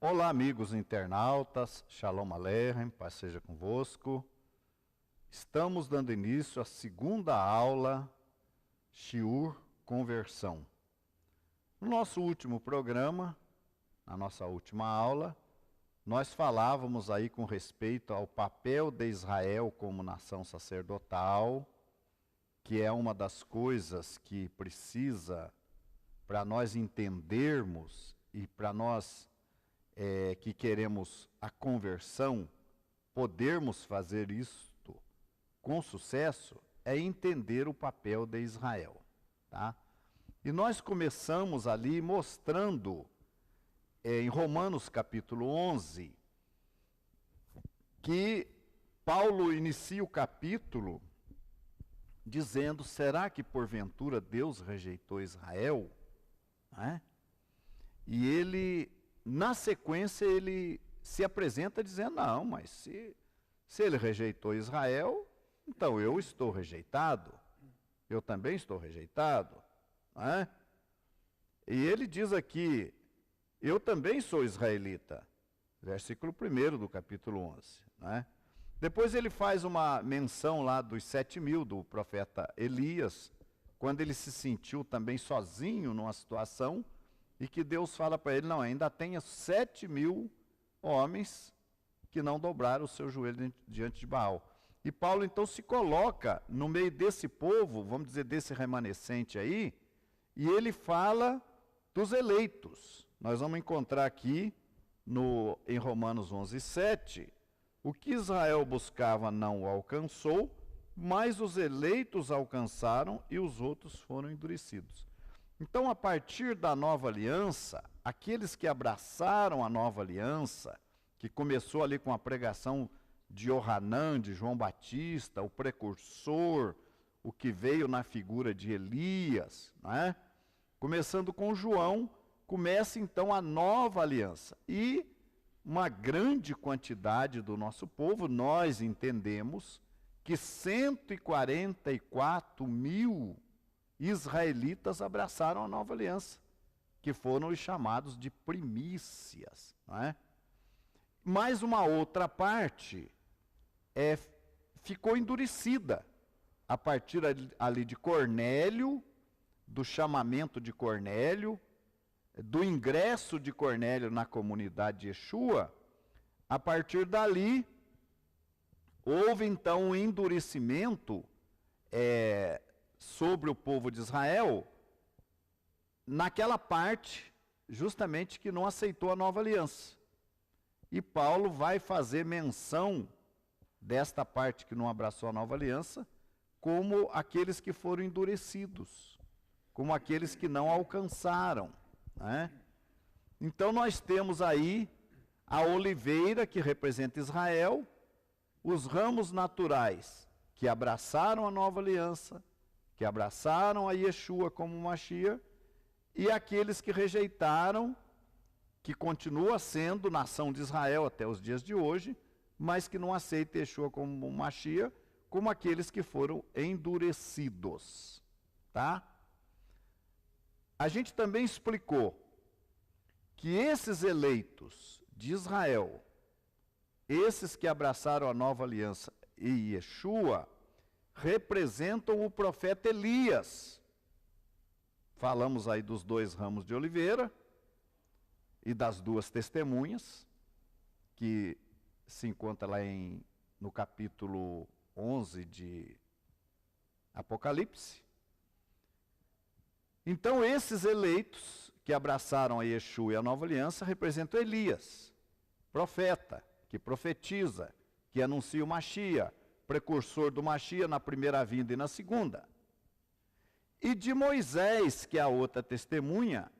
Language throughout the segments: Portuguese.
Olá, amigos internautas, Shalom Aleichem, paz seja convosco. Estamos dando início à segunda aula, Shiur Conversão. No nosso último programa, na nossa última aula, nós falávamos aí com respeito ao papel de Israel como nação sacerdotal, que é uma das coisas que precisa, para nós entendermos e para nós que queremos a conversão, podermos fazer isto com sucesso, é entender o papel de Israel. Tá? E nós começamos ali mostrando, em Romanos capítulo 11, que Paulo inicia o capítulo dizendo, será que porventura Deus rejeitou Israel? E ele, na sequência, ele se apresenta dizendo, não, mas se ele rejeitou Israel, então eu estou rejeitado, eu também estou rejeitado. E ele diz aqui, eu também sou israelita, versículo 1 do capítulo 11. Depois ele faz uma menção lá dos 7.000 do profeta Elias, quando ele se sentiu também sozinho numa situação, e que Deus fala para ele, não, ainda tenha 7.000 homens que não dobraram o seu joelho diante de Baal. E Paulo então se coloca no meio desse povo, vamos dizer, desse remanescente aí, e ele fala dos eleitos. Nós vamos encontrar aqui em Romanos 11:7, o que Israel buscava não o alcançou, mas os eleitos alcançaram e os outros foram endurecidos. Então, a partir da nova aliança, aqueles que abraçaram a nova aliança, que começou ali com a pregação de Yohanan, de João Batista, o precursor, o que veio na figura de Elias, começando com João, começa então a nova aliança. E uma grande quantidade do nosso povo, nós entendemos que 144.000 israelitas abraçaram a nova aliança, que foram os chamados de primícias. Mas uma outra parte ficou endurecida, a partir ali de Cornélio, do chamamento de Cornélio, do ingresso de Cornélio na comunidade de Yeshua. A partir dali, houve então um endurecimento sobre o povo de Israel, naquela parte, justamente, que não aceitou a nova aliança. E Paulo vai fazer menção desta parte que não abraçou a nova aliança, como aqueles que foram endurecidos, como aqueles que não alcançaram. Então nós temos aí a oliveira, que representa Israel, os ramos naturais, que abraçaram a nova aliança, que abraçaram a Yeshua como Mashiach, e aqueles que rejeitaram, que continua sendo nação de Israel até os dias de hoje, mas que não aceita Yeshua como Mashiach, como aqueles que foram endurecidos. Tá? A gente também explicou que esses eleitos de Israel, esses que abraçaram a nova aliança e Yeshua, representam o profeta Elias. Falamos aí dos 2 ramos de oliveira e das 2 testemunhas, que se encontra lá no capítulo 11 de Apocalipse. Então, esses eleitos que abraçaram a Yeshua e a nova aliança representam Elias, profeta, que profetiza, que anuncia o Mashiach, precursor do Mashiach na primeira vinda e na segunda. E de Moisés, que é a outra testemunha,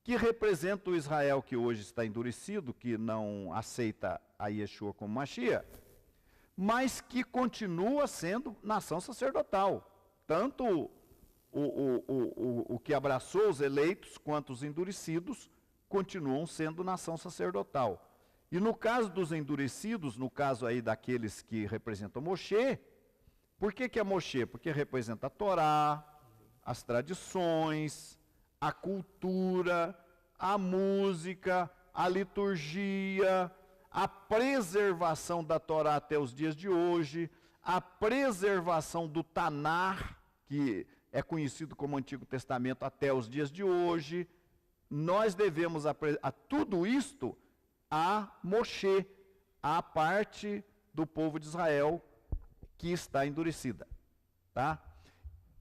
que representa o Israel que hoje está endurecido, que não aceita a Yeshua como Mashiach, mas que continua sendo nação sacerdotal. Tanto o que abraçou os eleitos quanto os endurecidos continuam sendo nação sacerdotal. E no caso dos endurecidos, no caso aí daqueles que representam Moshe, por que é Moshe? Porque representa a Torá, as tradições, a cultura, a música, a liturgia, a preservação da Torá até os dias de hoje, a preservação do Tanar, que é conhecido como Antigo Testamento até os dias de hoje. Nós devemos a tudo isto a Moshe, a parte do povo de Israel que está endurecida, tá?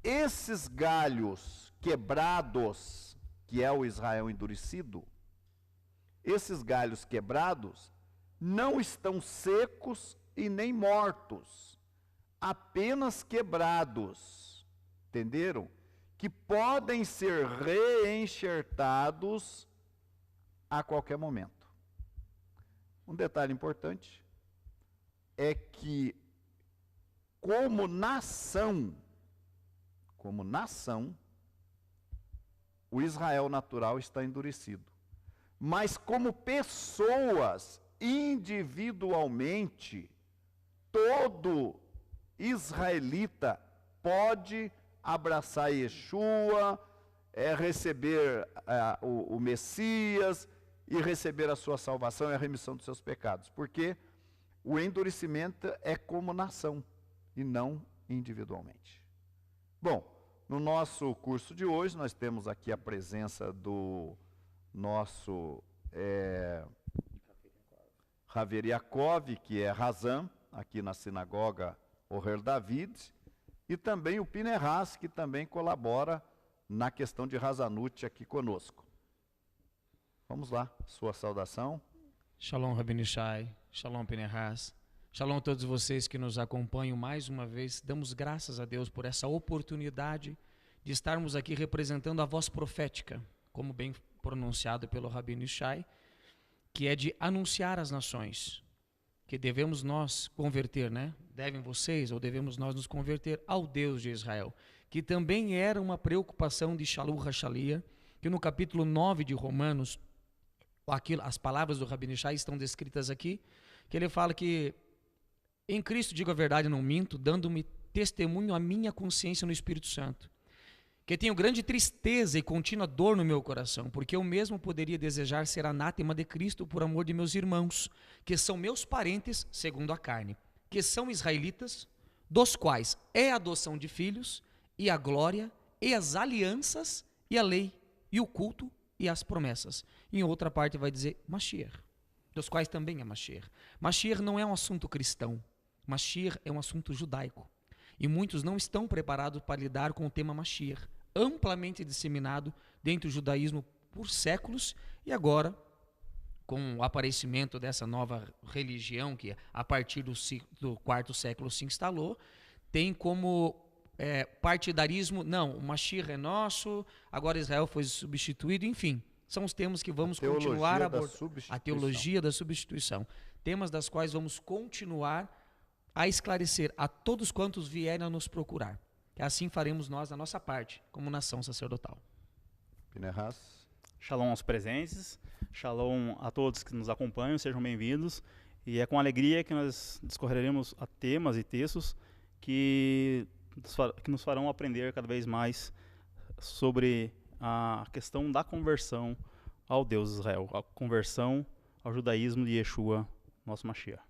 Esses galhos quebrados, que é o Israel endurecido, esses galhos quebrados não estão secos e nem mortos, apenas quebrados, entenderam? Que podem ser reenxertados a qualquer momento. Um detalhe importante é que, como nação, o Israel natural está endurecido. Mas como pessoas, individualmente, todo israelita pode abraçar Yeshua, receber o Messias e receber a sua salvação e a remissão dos seus pecados. Porque o endurecimento é como nação e não individualmente. Bom, no nosso curso de hoje nós temos aqui a presença do nosso Haver Yaakov, que é Razan, aqui na sinagoga Oher David, e também o Pinehas, que também colabora na questão de Razanut aqui conosco. Vamos lá, sua saudação. Shalom, Rabino Shai. Shalom, Pinehas. Shalom a todos vocês que nos acompanham mais uma vez. Damos graças a Deus por essa oportunidade de estarmos aqui representando a voz profética, como bem pronunciado pelo Rabino Shai, que é de anunciar às nações, que devemos nós converter, né? Devem vocês, ou devemos nós nos converter ao Deus de Israel, que também era uma preocupação de Shalu Hashalia, que no capítulo 9 de Romanos, as palavras do Rabino Shai estão descritas aqui, que ele fala que em Cristo digo a verdade, não minto, dando-me testemunho à minha consciência no Espírito Santo, que tenho grande tristeza e contínua dor no meu coração, porque eu mesmo poderia desejar ser anátema de Cristo por amor de meus irmãos, que são meus parentes segundo a carne, que são israelitas, dos quais é a adoção de filhos, e a glória, e as alianças, e a lei, e o culto, e as promessas. Em outra parte vai dizer Mashiach, dos quais também é Mashiach. Mashiach não é um assunto cristão, Mashiach é um assunto judaico. E muitos não estão preparados para lidar com o tema Mashiach, amplamente disseminado dentro do judaísmo por séculos, e agora, com o aparecimento dessa nova religião, que a partir do quarto século se instalou, tem como partidarismo, não, o Mashiach é nosso, agora Israel foi substituído, enfim, são os temas que vamos continuar a abordar. A teologia da substituição. Temas das quais vamos continuar a esclarecer a todos quantos vierem a nos procurar. Que assim faremos nós a nossa parte, como nação sacerdotal. Pinehas. Shalom aos presentes, shalom a todos que nos acompanham, sejam bem-vindos. E é com alegria que nós discorreremos a temas e textos que nos farão aprender cada vez mais sobre a questão da conversão ao Deus de Israel, a conversão ao judaísmo de Yeshua, nosso Mashiach.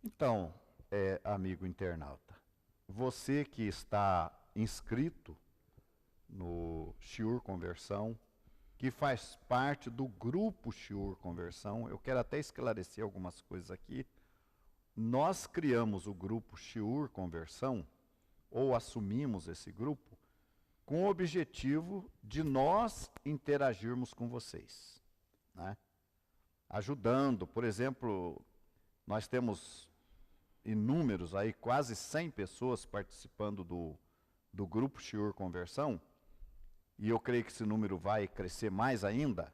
Então, amigo internauta, você que está inscrito no Shiur Conversão, que faz parte do grupo Shiur Conversão, eu quero até esclarecer algumas coisas aqui. Nós criamos o grupo Shiur Conversão, ou assumimos esse grupo, com o objetivo de nós interagirmos com vocês, né? Ajudando, por exemplo, nós temos inúmeros aí, quase 100 pessoas participando do grupo Shiur Conversão, e eu creio que esse número vai crescer mais ainda.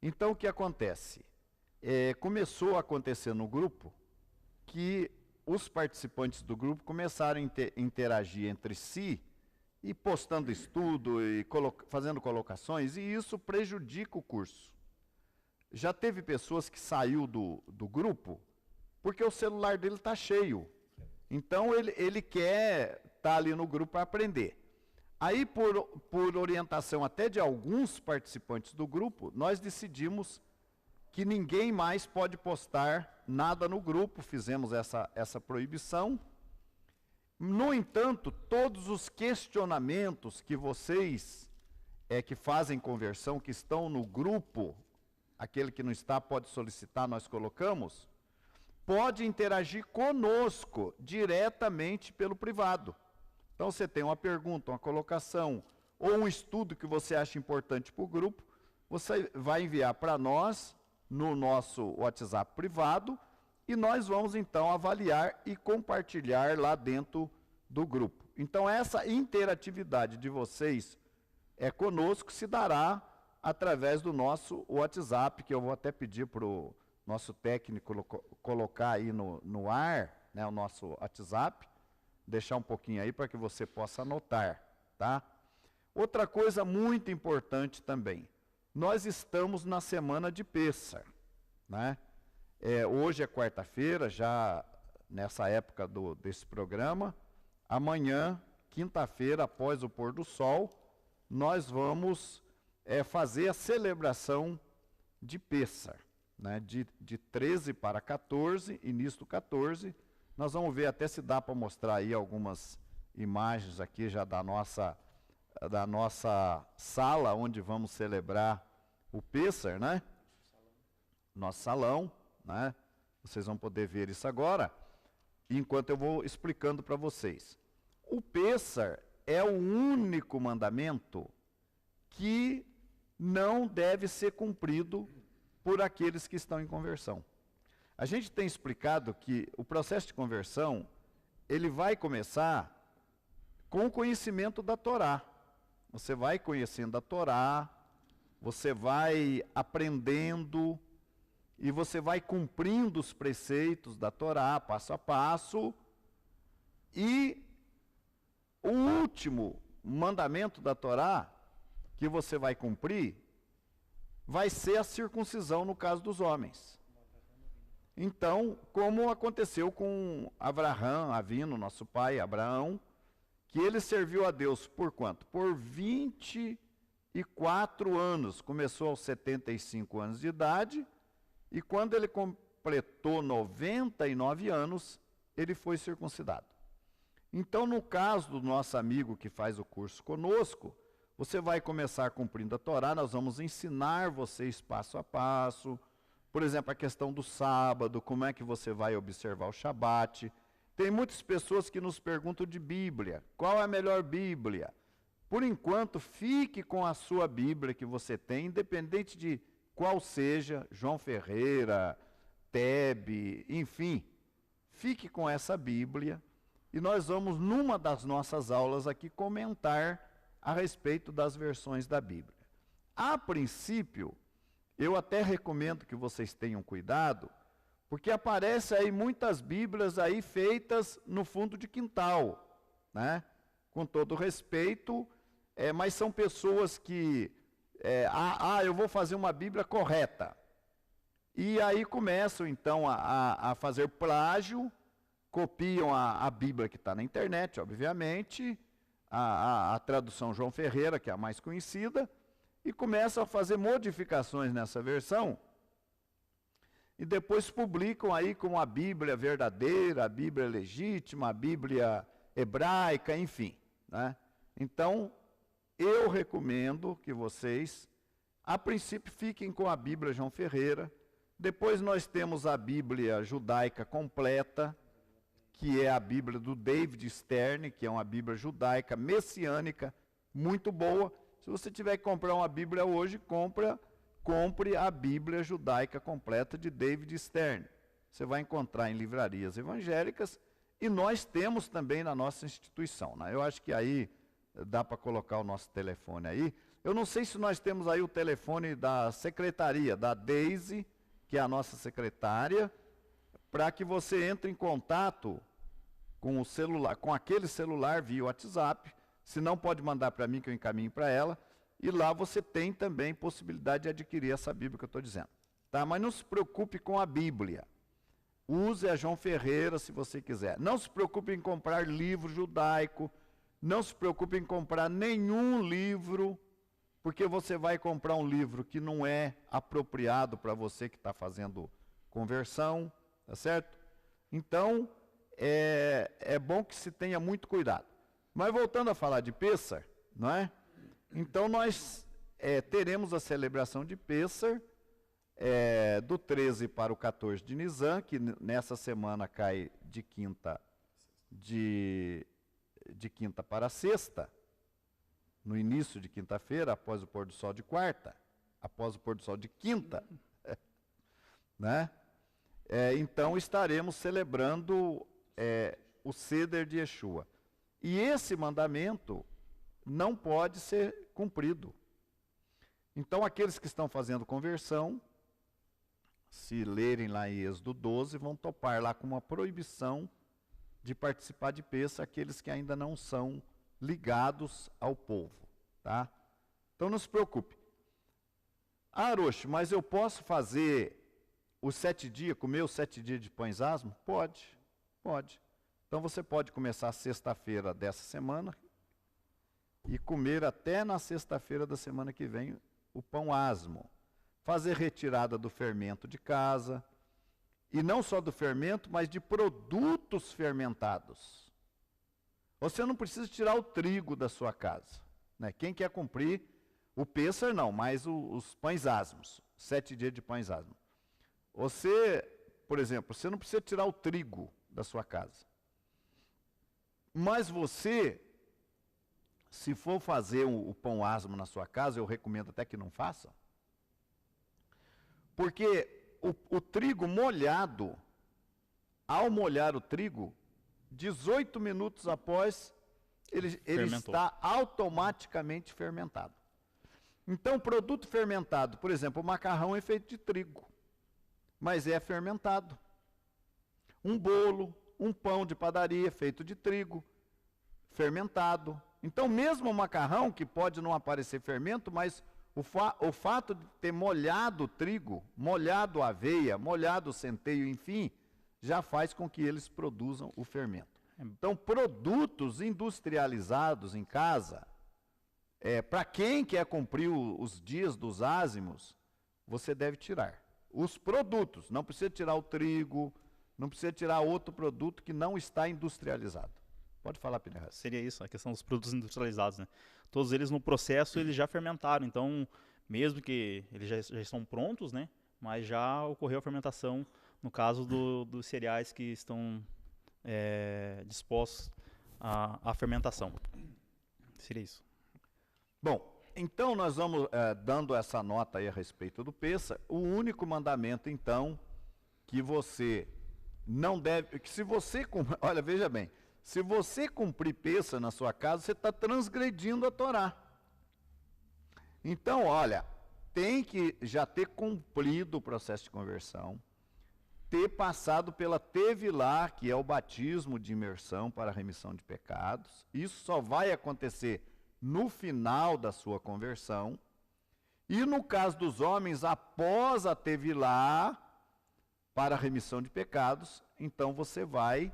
Então, o que acontece? Começou a acontecer no grupo que os participantes do grupo começaram a interagir entre si, e postando estudo, e fazendo colocações, e isso prejudica o curso. Já teve pessoas que saiu do grupo, porque o celular dele está cheio. Então, ele quer estar ali no grupo para aprender. Aí, por orientação até de alguns participantes do grupo, nós decidimos que ninguém mais pode postar nada no grupo, fizemos essa proibição. No entanto, todos os questionamentos que vocês que fazem conversão, que estão no grupo, aquele que não está pode solicitar, nós colocamos, pode interagir conosco diretamente pelo privado. Então, você tem uma pergunta, uma colocação, ou um estudo que você acha importante para o grupo, você vai enviar para nós, no nosso WhatsApp privado, e nós vamos então avaliar e compartilhar lá dentro do grupo. Então, essa interatividade de vocês conosco se dará através do nosso WhatsApp, que eu vou até pedir para o nosso técnico colocar aí no ar, né, o nosso WhatsApp, deixar um pouquinho aí para que você possa anotar, tá? Outra coisa muito importante também, nós estamos na semana de Pêssar, né? Hoje é quarta-feira, já nessa época desse programa. Amanhã, quinta-feira, após o pôr do sol, nós vamos fazer a celebração de Pêssar, né? De 13 para 14, início do 14. Nós vamos ver até se dá para mostrar aí algumas imagens aqui já da nossa sala, onde vamos celebrar o Pêssar, né? Nosso salão, né? Vocês vão poder ver isso agora, enquanto eu vou explicando para vocês. O Pêssar é o único mandamento que não deve ser cumprido por aqueles que estão em conversão. A gente tem explicado que o processo de conversão, ele vai começar com o conhecimento da Torá. Você vai conhecendo a Torá, você vai aprendendo e você vai cumprindo os preceitos da Torá, passo a passo, e o último mandamento da Torá que você vai cumprir vai ser a circuncisão no caso dos homens. Então, como aconteceu com Abraão, Avino, nosso pai Abraão, que ele serviu a Deus por quanto? Por 24 anos. Começou aos 75 anos de idade, e quando ele completou 99 anos, ele foi circuncidado. Então, no caso do nosso amigo que faz o curso conosco, você vai começar cumprindo a Torá, nós vamos ensinar vocês passo a passo, por exemplo, a questão do sábado, como é que você vai observar o Shabat. Tem muitas pessoas que nos perguntam de Bíblia, qual é a melhor Bíblia? Por enquanto, fique com a sua Bíblia que você tem, independente de qual seja, João Ferreira, Tebe, enfim, fique com essa Bíblia. E nós vamos, numa das nossas aulas aqui, comentar a respeito das versões da Bíblia. A princípio, eu até recomendo que vocês tenham cuidado, porque aparecem aí muitas Bíblias aí feitas no fundo de quintal, né? Com todo respeito, mas são pessoas que, eu vou fazer uma Bíblia correta. E aí começam, então, a fazer plágio, copiam a Bíblia que está na internet, obviamente, a tradução João Ferreira, que é a mais conhecida, e começam a fazer modificações nessa versão, e depois publicam aí como a Bíblia verdadeira, a Bíblia legítima, a Bíblia hebraica, enfim, né? Então, eu recomendo que vocês, a princípio, fiquem com a Bíblia João Ferreira. Depois nós temos a Bíblia judaica completa, que é a Bíblia do David Stern, que é uma Bíblia judaica messiânica, muito boa. Se você tiver que comprar uma Bíblia hoje, compre a Bíblia judaica completa de David Stern. Você vai encontrar em livrarias evangélicas, e nós temos também na nossa instituição, né? Eu acho que aí dá para colocar o nosso telefone aí. Eu não sei se nós temos aí o telefone da secretaria, da Deise, que é a nossa secretária, para que você entre em contato com o celular, com aquele celular via WhatsApp. Se não, pode mandar para mim que eu encaminho para ela. E lá você tem também possibilidade de adquirir essa Bíblia que eu estou dizendo. Tá? Mas não se preocupe com a Bíblia. Use a João Ferreira se você quiser. Não se preocupe em comprar livro judaico. Não se preocupe em comprar nenhum livro porque você vai comprar um livro que não é apropriado para você que está fazendo conversão, tá certo? Então, é bom que se tenha muito cuidado. Mas voltando a falar de Pêssar, não é? Então nós teremos a celebração de Pêssar do 13 para o 14 de Nisan, que nessa semana cai de quinta para sexta, no início de quinta-feira, após o pôr do sol de quarta, após o pôr do sol de quinta, né? Então estaremos celebrando o Seder de Yeshua. E esse mandamento não pode ser cumprido. Então aqueles que estão fazendo conversão, se lerem lá em Êxodo 12, vão topar lá com uma proibição de participar de Pêssar, aqueles que ainda não são ligados ao povo, tá? Então não se preocupe. Aroche, mas eu posso fazer os 7 dias, comer os 7 dias de pães asmos? Pode, pode. Então você pode começar sexta-feira dessa semana e comer até na sexta-feira da semana que vem o pão asmo. Fazer retirada do fermento de casa, e não só do fermento, mas de produtos fermentados. Você não precisa tirar o trigo da sua casa, né? Quem quer cumprir o Pêssar não, mas os pães asmos, 7 dias de pães asmos. Você, por exemplo, você não precisa tirar o trigo da sua casa. Mas você, se for fazer o pão asmo na sua casa, eu recomendo até que não faça. Porque o trigo molhado, ao molhar o trigo, 18 minutos após, ele está automaticamente fermentado. Então, produto fermentado, por exemplo, o macarrão é feito de trigo, mas é fermentado. Um bolo, um pão de padaria feito de trigo, fermentado. Então, mesmo o macarrão, que pode não aparecer fermento, mas o fato de ter molhado o trigo, molhado a aveia, molhado o centeio, enfim, já faz com que eles produzam o fermento. Então, produtos industrializados em casa, para quem quer cumprir os dias dos ázimos, você deve tirar. Os produtos, não precisa tirar o trigo, não precisa tirar outro produto que não está industrializado. Pode falar, Pinheiro. Seria isso, a questão dos produtos industrializados, né? Todos eles no processo eles já fermentaram, então mesmo que eles já estão prontos, né? Mas já ocorreu a fermentação no caso dos cereais que estão dispostos à fermentação. Seria isso. Bom, então nós vamos dando essa nota aí a respeito do Pêssar. O único mandamento, então, que você não deve... Que se você... Olha, veja bem. Se você cumprir Pêssar na sua casa, você está transgredindo a Torá. Então, olha, tem que já ter cumprido o processo de conversão, ter passado pela Tevilá, que é o batismo de imersão para a remissão de pecados. Isso só vai acontecer no final da sua conversão. E no caso dos homens, após a Tevilá para a remissão de pecados, então você vai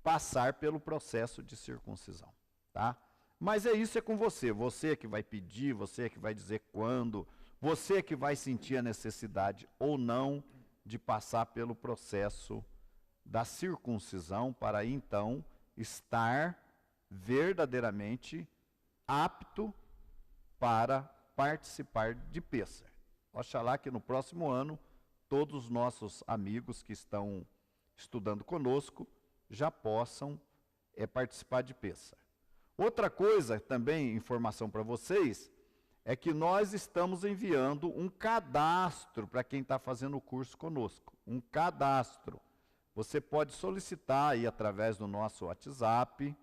passar pelo processo de circuncisão, tá? Mas isso é com você. Você é que vai pedir, você é que vai dizer quando, você é que vai sentir a necessidade ou não de passar pelo processo da circuncisão para então estar verdadeiramente apto para participar de Pêssar. Oxalá que no próximo ano todos os nossos amigos que estão estudando conosco já possam participar de Pêssar. Outra coisa, também informação para vocês, é que nós estamos enviando um cadastro para quem está fazendo o curso conosco. Um cadastro. Você pode solicitar aí através do nosso WhatsApp,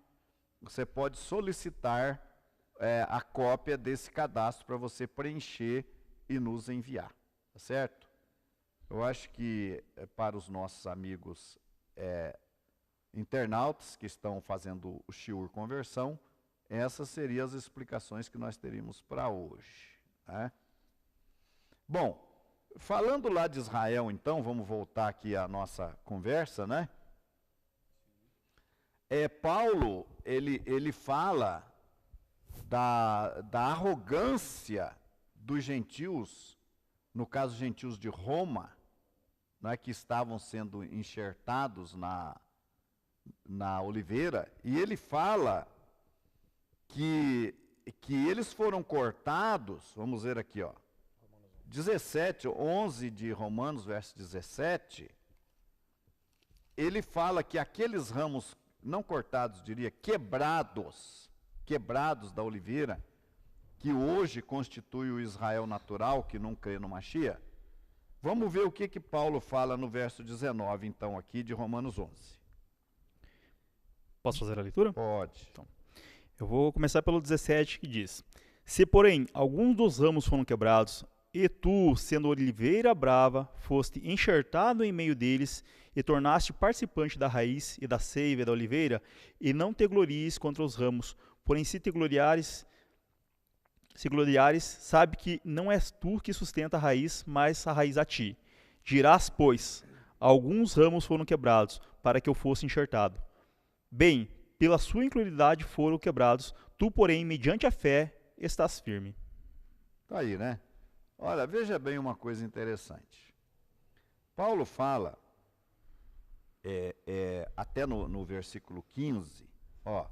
você pode solicitar a cópia desse cadastro para você preencher e nos enviar, tá certo? Eu acho que para os nossos amigos internautas que estão fazendo o shiur conversão, essas seriam as explicações que nós teríamos para hoje, né? Bom, falando lá de Israel, então, vamos voltar aqui à nossa conversa, né? Paulo, ele fala da arrogância dos gentios, no caso gentios de Roma, não é, que estavam sendo enxertados na oliveira, e ele fala que eles foram cortados, vamos ver aqui, ó, 11 de Romanos, verso 17, ele fala que aqueles ramos, não cortados, diria, quebrados da oliveira, que hoje constitui o Israel natural, que não crê no Mashiach. Vamos ver o que Paulo fala no verso 19, então, aqui de Romanos 11. Posso fazer a leitura? Pode. Então, eu vou começar pelo 17, que diz: Se, porém, alguns dos ramos foram quebrados, e tu, sendo oliveira brava, foste enxertado em meio deles, e tornaste participante da raiz e da seiva da oliveira, e não te glories contra os ramos, porém se gloriares, sabe que não és tu que sustenta a raiz, mas a raiz a ti. Dirás, pois, alguns ramos foram quebrados, para que eu fosse enxertado. Bem, pela sua incredulidade foram quebrados, tu, porém, mediante a fé, estás firme. Tá aí, né? Olha, veja bem uma coisa interessante. Paulo fala, até no versículo 15, ó,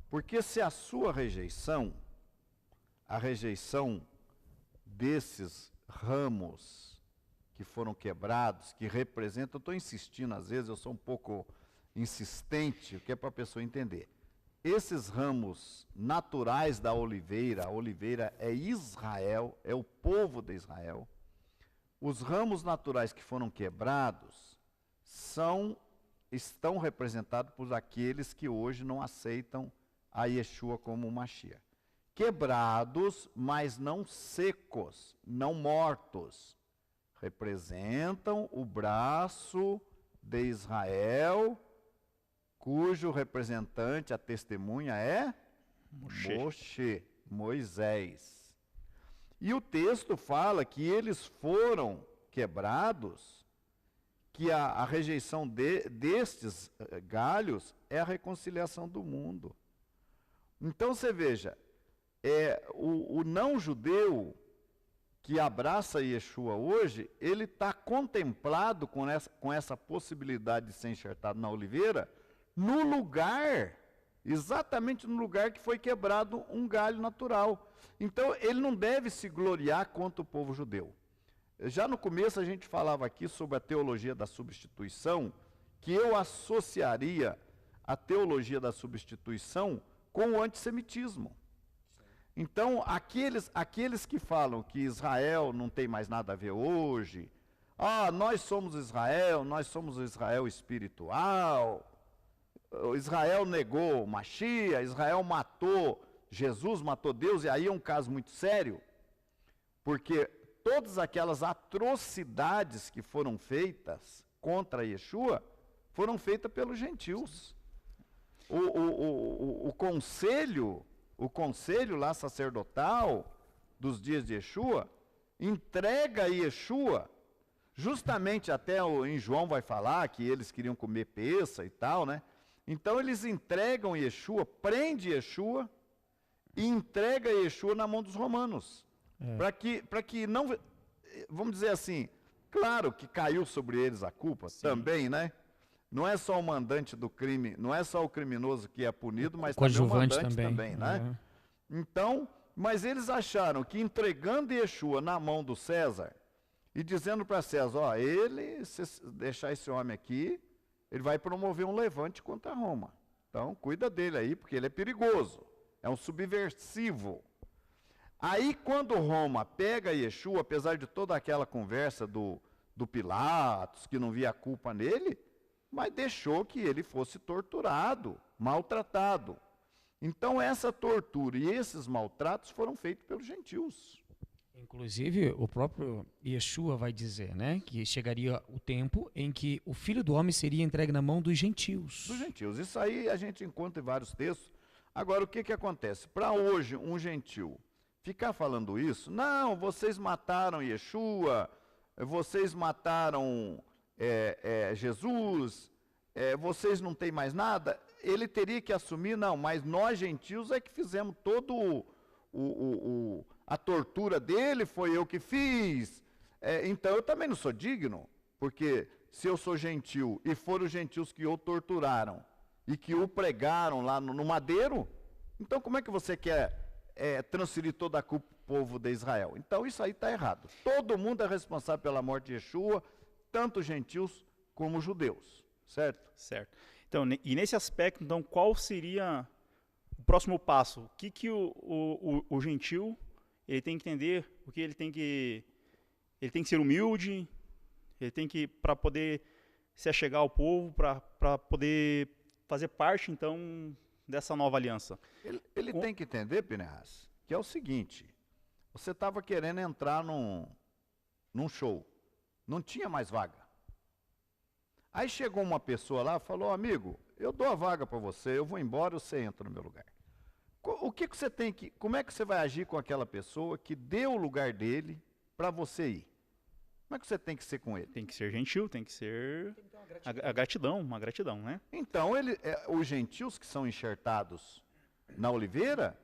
porque se a sua rejeição, a rejeição desses ramos que foram quebrados, que representam, eu estou insistindo às vezes, eu sou um pouco insistente, o que é para a pessoa entender. Esses ramos naturais da oliveira, a oliveira é Israel, é o povo de Israel. Os ramos naturais que foram quebrados estão representados por aqueles que hoje não aceitam a Yeshua como Mashiach. Quebrados, mas não secos, não mortos. Representam o braço de Israel, cujo representante, a testemunha é Moshe, Moisés. E o texto fala que eles foram quebrados, que a rejeição destes galhos é a reconciliação do mundo. Então você veja, o não-judeu que abraça Yeshua hoje, ele está contemplado com essa possibilidade de ser enxertado na oliveira, no lugar, exatamente no lugar que foi quebrado um galho natural. Então, ele não deve se gloriar contra o povo judeu. Já no começo a gente falava aqui sobre a teologia da substituição, que eu associaria a teologia da substituição com o antissemitismo. Então, aqueles que falam que Israel não tem mais nada a ver hoje, nós somos o Israel espiritual, Israel negou o Mashiach, Israel matou Jesus, matou Deus, e aí é um caso muito sério, porque todas aquelas atrocidades que foram feitas contra Yeshua foram feitas pelos gentios. O conselho lá sacerdotal dos dias de Yeshua entrega a Yeshua, justamente até em João vai falar que eles queriam comer peça e tal, né? Então eles entregam Yeshua, prende Yeshua e entrega Yeshua na mão dos romanos. Para que não, vamos dizer assim, claro que caiu sobre eles a culpa. Sim. Também, né? Não é só o mandante do crime, não é só o criminoso que é punido, mas também o mandante também, né? Então, mas eles acharam que entregando Yeshua na mão do César e dizendo para César, se deixar esse homem aqui, ele vai promover um levante contra Roma. Então, cuida dele aí, porque ele é perigoso, é um subversivo. Aí, quando Roma pega Yeshua, apesar de toda aquela conversa do Pilatos, que não via culpa nele, mas deixou que ele fosse torturado, maltratado. Então, essa tortura e esses maltratos foram feitos pelos gentios. Inclusive, o próprio Yeshua vai dizer, né, que chegaria o tempo em que o Filho do Homem seria entregue na mão dos gentios. Dos gentios. Isso aí a gente encontra em vários textos. Agora, o que acontece? Para hoje, um gentil ficar falando isso, não, vocês mataram Yeshua, vocês mataram Jesus, vocês não têm mais nada, ele teria que assumir, não, mas nós gentios é que fizemos todo a tortura dele foi eu que fiz. Então eu também não sou digno, porque se eu sou gentil e foram os gentios que o torturaram e que o pregaram lá no madeiro, então como é que você quer transferir toda a culpa para o povo de Israel? Então isso aí está errado. Todo mundo é responsável pela morte de Yeshua, tanto gentios como judeus, certo? Certo. Então, e nesse aspecto, então, qual seria o próximo passo? O que o gentil ele tem que entender? O que ele tem que ser humilde? Ele tem que, para poder se achegar ao povo, para poder fazer parte, então, dessa nova aliança. Ele tem que entender, Pinehas, que é o seguinte: você estava querendo entrar num show, não tinha mais vaga. Aí chegou uma pessoa lá e falou: amigo, eu dou a vaga para você, eu vou embora, você entra no meu lugar. O que você tem que, como é que você vai agir com aquela pessoa que deu o lugar dele para você ir? Como é que você tem que ser com ele? Tem que ser gentil, tem que ser uma gratidão, né? Então, os gentios que são enxertados na oliveira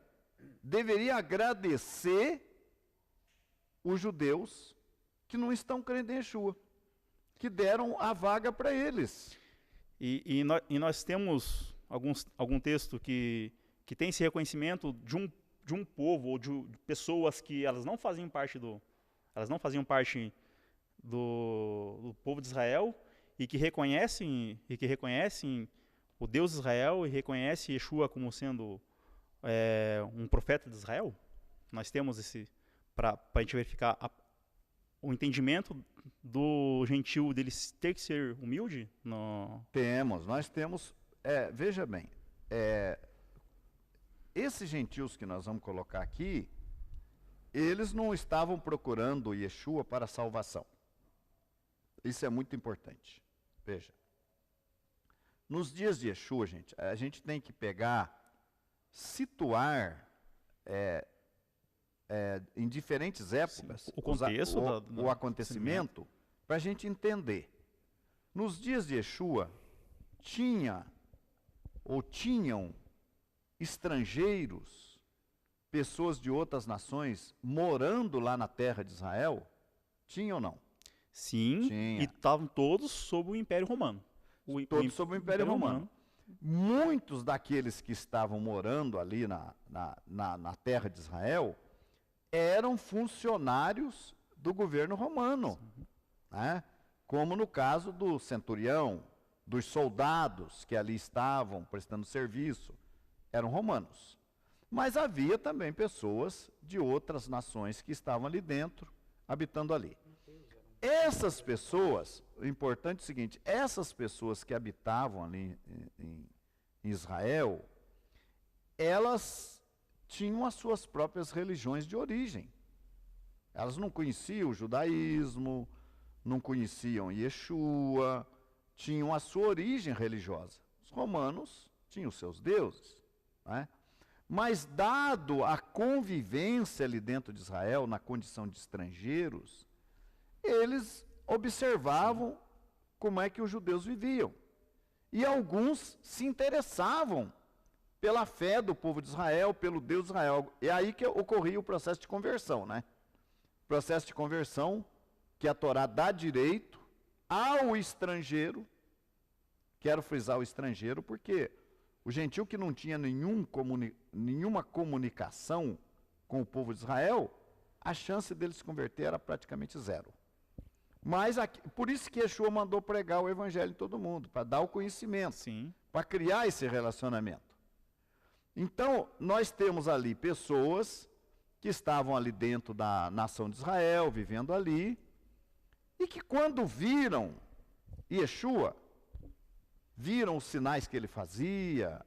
deveriam agradecer os judeus que não estão crendo em Yeshua, que deram a vaga para eles. E nós temos algum texto que tem esse reconhecimento de um povo ou de pessoas que elas não faziam parte do povo de Israel e que reconhecem o Deus de Israel e reconhecem Yeshua como sendo um profeta de Israel. Nós temos esse para a gente verificar o entendimento do gentil dele ter que ser humilde? Nós temos, veja bem, esses gentios que nós vamos colocar aqui, eles não estavam procurando Yeshua para a salvação. Isso é muito importante. Veja, nos dias de Yeshua, gente, a gente tem que situar em diferentes épocas. Sim, o contexto o acontecimento, para a gente entender. Nos dias de Yeshua, tinham estrangeiros, pessoas de outras nações, morando lá na terra de Israel? Tinha ou não? Sim, tinha. E estavam todos sob o Império Romano. Todos sob o Império Romano. Muitos daqueles que estavam morando ali na terra de Israel eram funcionários do governo romano, né? Como no caso do centurião, dos soldados que ali estavam prestando serviço, eram romanos. Mas havia também pessoas de outras nações que estavam ali dentro, habitando ali. Essas pessoas, o importante é o seguinte: essas pessoas que habitavam ali em Israel, elas tinham as suas próprias religiões de origem. Elas não conheciam o judaísmo, não conheciam Yeshua, tinham a sua origem religiosa. Os romanos tinham os seus deuses, né? Mas dado a convivência ali dentro de Israel, na condição de estrangeiros, eles observavam como é que os judeus viviam. E alguns se interessavam pela fé do povo de Israel, pelo Deus de Israel. E aí que ocorria o processo de conversão, né? Processo de conversão que a Torá dá direito ao estrangeiro. Quero frisar o estrangeiro porque o gentil que não tinha nenhuma comunicação com o povo de Israel, a chance dele se converter era praticamente zero. Mas por isso que Yeshua mandou pregar o evangelho em todo mundo, para dar o conhecimento, para criar esse relacionamento. Então, nós temos ali pessoas que estavam ali dentro da nação de Israel, vivendo ali, e que quando viram Yeshua, viram os sinais que ele fazia,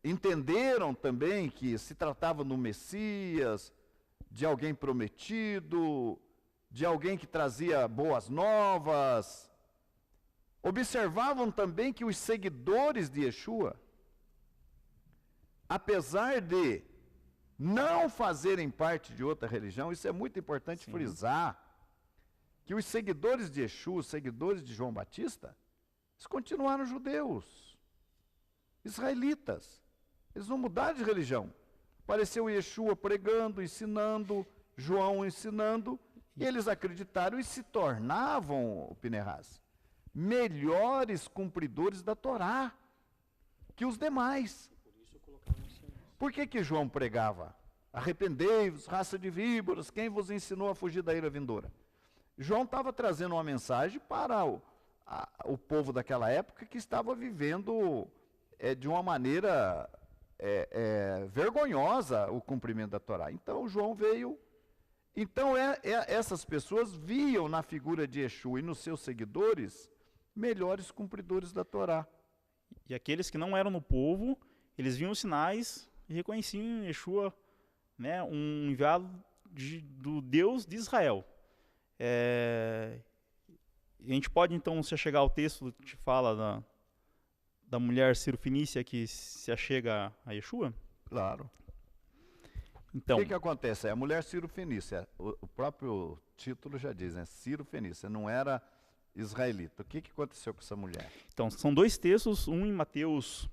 entenderam também que se tratava do Messias, de alguém prometido, de alguém que trazia boas novas. Observavam também que os seguidores de Yeshua, apesar de não fazerem parte de outra religião, isso é muito importante frisar, que os seguidores de Yeshua, os seguidores de João Batista, eles continuaram judeus, israelitas. Eles não mudaram de religião. Apareceu Yeshua pregando, ensinando, João ensinando, e eles acreditaram e se tornavam, Pinehas, melhores cumpridores da Torá que os demais. Por que João pregava? Arrependei-vos, raça de víboras, quem vos ensinou a fugir da ira vindoura? João estava trazendo uma mensagem para o povo daquela época que estava vivendo de uma maneira vergonhosa o cumprimento da Torá. Então João veio. Então essas pessoas viam na figura de Yeshua e nos seus seguidores melhores cumpridores da Torá. E aqueles que não eram no povo, eles viam os sinais e reconheciam em Yeshua, né, um enviado do Deus de Israel. A gente pode então se chegar ao texto que fala da mulher Ciro-fenícia que se achega a Yeshua? Claro. Então, O que acontece? A mulher Ciro-fenícia, o próprio título já diz, né? Ciro-fenícia, não era israelita. O que aconteceu com essa mulher? Então, são dois textos, um em Mateus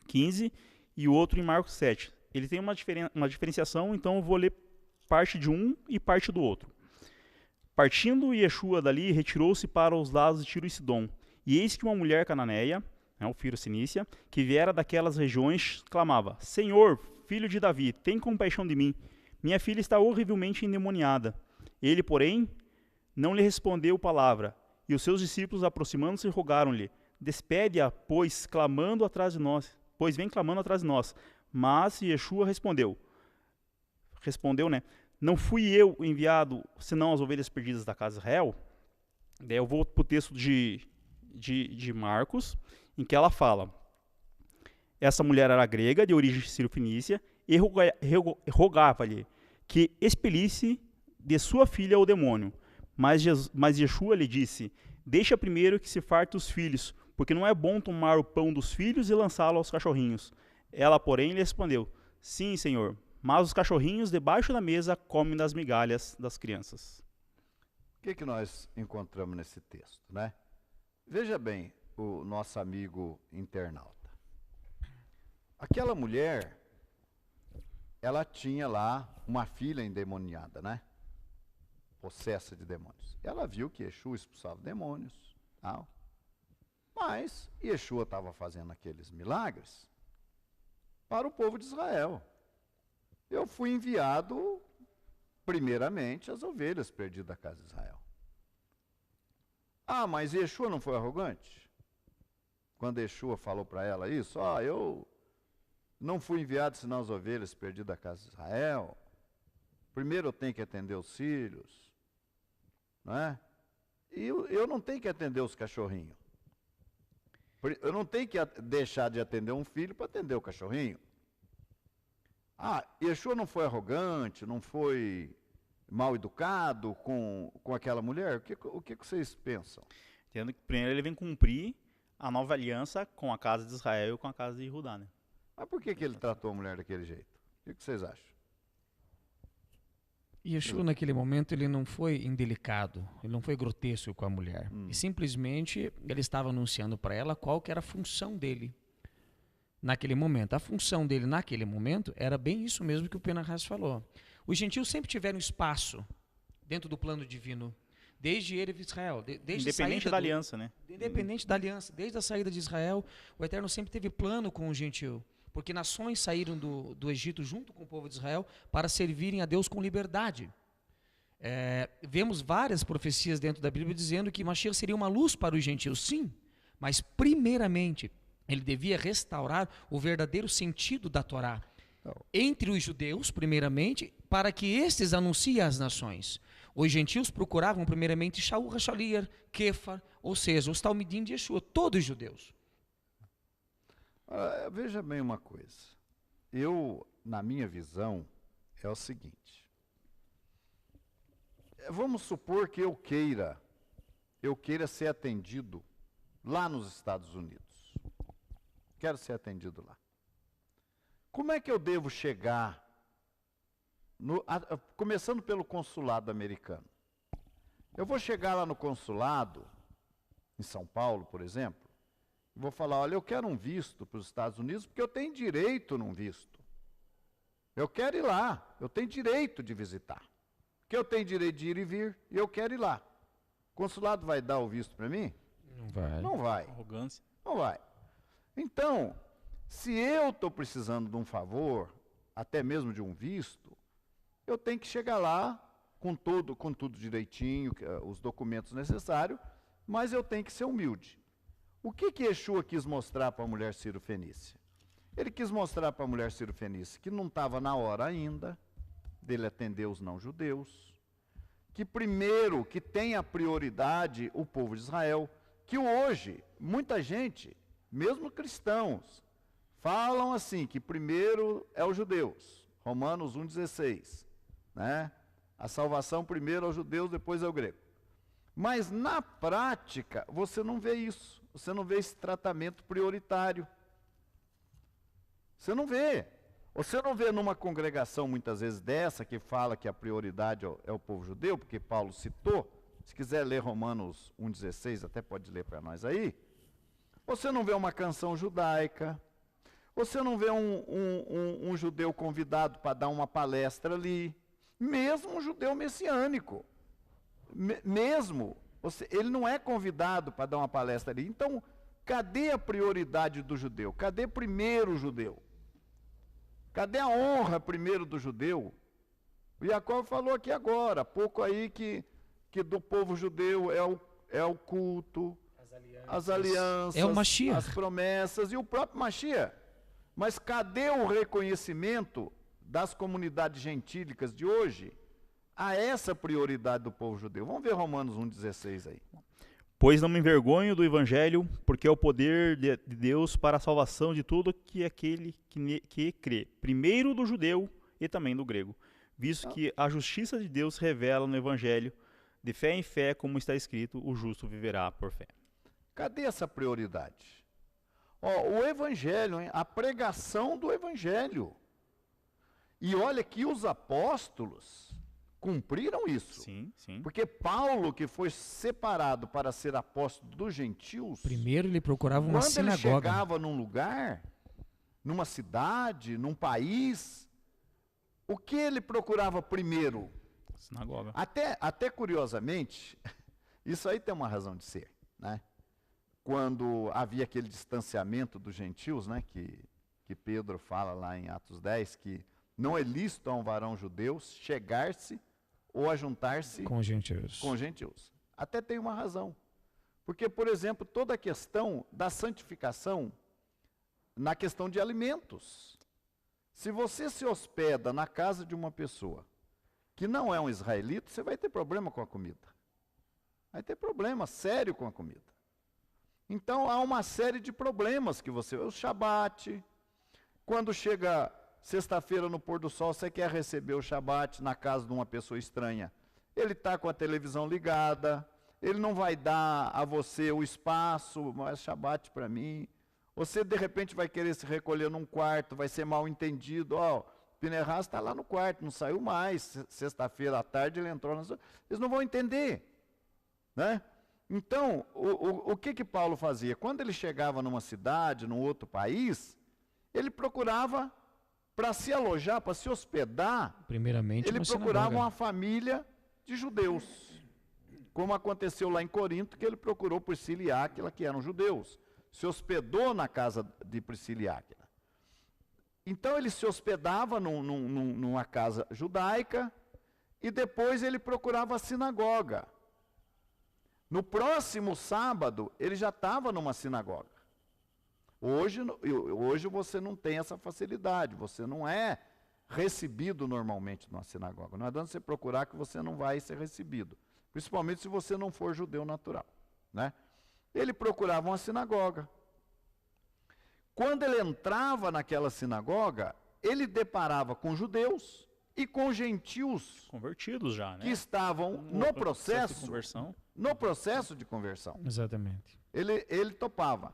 15 e o outro em Marcos 7. Ele tem uma diferenciação, então eu vou ler parte de um e parte do outro. Partindo Yeshua dali, retirou-se para os lados de Tiro e Sidom. E eis que uma mulher cananeia, o Ciro-fenícia, que viera daquelas regiões, clamava: Senhor, filho de Davi, tem compaixão de mim. Minha filha está horrivelmente endemoniada. Ele, porém, não lhe respondeu palavra. E os seus discípulos, aproximando-se, rogaram-lhe: Despede-a, pois vem clamando atrás de nós. Mas Yeshua respondeu, não fui eu enviado, senão as ovelhas perdidas da casa de Israel? Daí eu vou para o texto de Marcos, em que ela fala: essa mulher era grega, de origem ciro-fenícia, e rogava-lhe que expelisse de sua filha o demônio. Mas Yeshua lhe disse: deixa primeiro que se farte os filhos, porque não é bom tomar o pão dos filhos e lançá-lo aos cachorrinhos. Ela, porém, lhe respondeu: sim, Senhor, mas os cachorrinhos debaixo da mesa comem das migalhas das crianças. O que nós encontramos nesse texto, né? Veja bem o nosso amigo internauta. Aquela mulher, ela tinha lá uma filha endemoniada, né? Possessa de demônios. Ela viu que Yeshua expulsava demônios, tal. Mas Yeshua estava fazendo aqueles milagres para o povo de Israel. Eu fui enviado, primeiramente, às ovelhas perdidas da casa de Israel. Ah, mas Yeshua não foi arrogante? Quando Yeshua falou para ela isso, eu não fui enviado senão as ovelhas perdidas da casa de Israel. Primeiro eu tenho que atender os filhos, não é? E eu não tenho que atender os cachorrinhos. Eu não tenho que deixar de atender um filho para atender o cachorrinho. Yeshua não foi arrogante, não foi mal educado com aquela mulher? O que vocês pensam? Entendo que primeiro ele vem cumprir a nova aliança com a casa de Israel e com a casa de Judá, né? Mas por que ele tratou a mulher daquele jeito? O que vocês acham? Yeshua, naquele momento, ele não foi indelicado, ele não foi grotesco com a mulher. E simplesmente ele estava anunciando para ela qual que era a função dele naquele momento. A função dele naquele momento era bem isso mesmo que o Pinehas falou. Os gentios sempre tiveram espaço dentro do plano divino, desde ele e Israel. Independente da aliança, né? Independente da aliança. Desde a saída de Israel, o Eterno sempre teve plano com o gentio. Porque nações saíram do Egito junto com o povo de Israel para servirem a Deus com liberdade. Vemos várias profecias dentro da Bíblia dizendo que Mashiach seria uma luz para os gentios, sim, mas primeiramente ele devia restaurar o verdadeiro sentido da Torá entre os judeus, primeiramente, para que estes anunciem às nações. Os gentios procuravam primeiramente Shaul HaShaliar, Kefar, ou seja, os Talmidim de Yeshua, todos judeus. Veja bem uma coisa. Na minha visão, é o seguinte. Vamos supor que eu queira ser atendido lá nos Estados Unidos. Quero ser atendido lá. Como é que eu devo chegar, começando pelo consulado americano? Eu vou chegar lá no consulado, em São Paulo, por exemplo, vou falar: olha, eu quero um visto para os Estados Unidos porque eu tenho direito num visto. Eu quero ir lá, eu tenho direito de visitar. Porque eu tenho direito de ir e vir, e eu quero ir lá. O consulado vai dar o visto para mim? Não vai. Não vai. Arrogância. Não vai. Então, se eu estou precisando de um favor, até mesmo de um visto, eu tenho que chegar lá com tudo direitinho, os documentos necessários, mas eu tenho que ser humilde. O que Yeshua quis mostrar para a mulher Ciro-Fenícia? Ele quis mostrar para a mulher Ciro-Fenícia que não estava na hora ainda dele atender os não-judeus, que primeiro, que tem a prioridade o povo de Israel, que hoje, muita gente, mesmo cristãos, falam assim, que primeiro é os judeus, Romanos 1,16, né? A salvação primeiro aos judeus, depois ao grego. Mas na prática, você não vê isso, você não vê esse tratamento prioritário. Você não vê. Você não vê numa congregação, muitas vezes, dessa, que fala que a prioridade é o povo judeu, porque Paulo citou. Se quiser ler Romanos 1,16, até pode ler para nós aí. Você não vê uma canção judaica. Você não vê um judeu convidado para dar uma palestra ali. Mesmo um judeu messiânico. Ele não é convidado para dar uma palestra ali. Então, cadê a prioridade do judeu? Cadê primeiro o judeu? Cadê a honra primeiro do judeu? O Jacob falou aqui agora, há pouco aí, que do povo judeu é o culto, as alianças, é o Mashiach, as promessas e o próprio Mashiach. Mas cadê o reconhecimento das comunidades gentílicas de hoje a essa prioridade do povo judeu? Vamos ver Romanos 1,16 aí. Pois não me envergonho do evangelho, porque é o poder de Deus para a salvação de todo aquele que crê, primeiro do judeu e também do grego, visto que a justiça de Deus revela no evangelho, de fé em fé, como está escrito, o justo viverá por fé. Cadê essa prioridade? O evangelho, a pregação do evangelho. E olha que os apóstolos cumpriram isso. Sim, sim. Porque Paulo, que foi separado para ser apóstolo dos gentios, primeiro ele procurava uma sinagoga. Quando ele chegava num lugar, numa cidade, num país, o que ele procurava primeiro? Sinagoga. Até curiosamente, isso aí tem uma razão de ser, né? Quando havia aquele distanciamento dos gentios, né, que Pedro fala lá em Atos 10, que não é lícito a um varão judeu chegar-se ou ajuntar-se com gentios. Até tem uma razão. Porque, por exemplo, toda a questão da santificação na questão de alimentos. Se você se hospeda na casa de uma pessoa que não é um israelita, você vai ter problema com a comida. Vai ter problema sério com a comida. Então, há uma série de problemas que você... O Shabat, quando chega sexta-feira no pôr do sol, você quer receber o Shabat na casa de uma pessoa estranha. Ele está com a televisão ligada, ele não vai dar a você o espaço, mas Shabat para mim. Você, de repente, vai querer se recolher num quarto, vai ser mal entendido. Pinehas está lá no quarto, não saiu mais. Sexta-feira à tarde ele entrou. Eles não vão entender, né? Então, o que Paulo fazia? Quando ele chegava numa cidade, num outro país, ele procurava, para se alojar, para se hospedar, primeiramente ele procurava uma família de judeus. Como aconteceu lá em Corinto, que ele procurou Priscila e Áquila, que eram judeus. Se hospedou na casa de Priscila e Áquila. Então ele se hospedava numa casa judaica e depois ele procurava a sinagoga. No próximo sábado, ele já estava numa sinagoga. Hoje você não tem essa facilidade, você não é recebido normalmente numa sinagoga. Não adianta você procurar que você não vai ser recebido, principalmente se você não for judeu natural, né? Ele procurava uma sinagoga. Quando ele entrava naquela sinagoga, ele deparava com judeus e com gentios convertidos já, né? Que estavam no processo de conversão. No processo de conversão. Exatamente. Ele topava.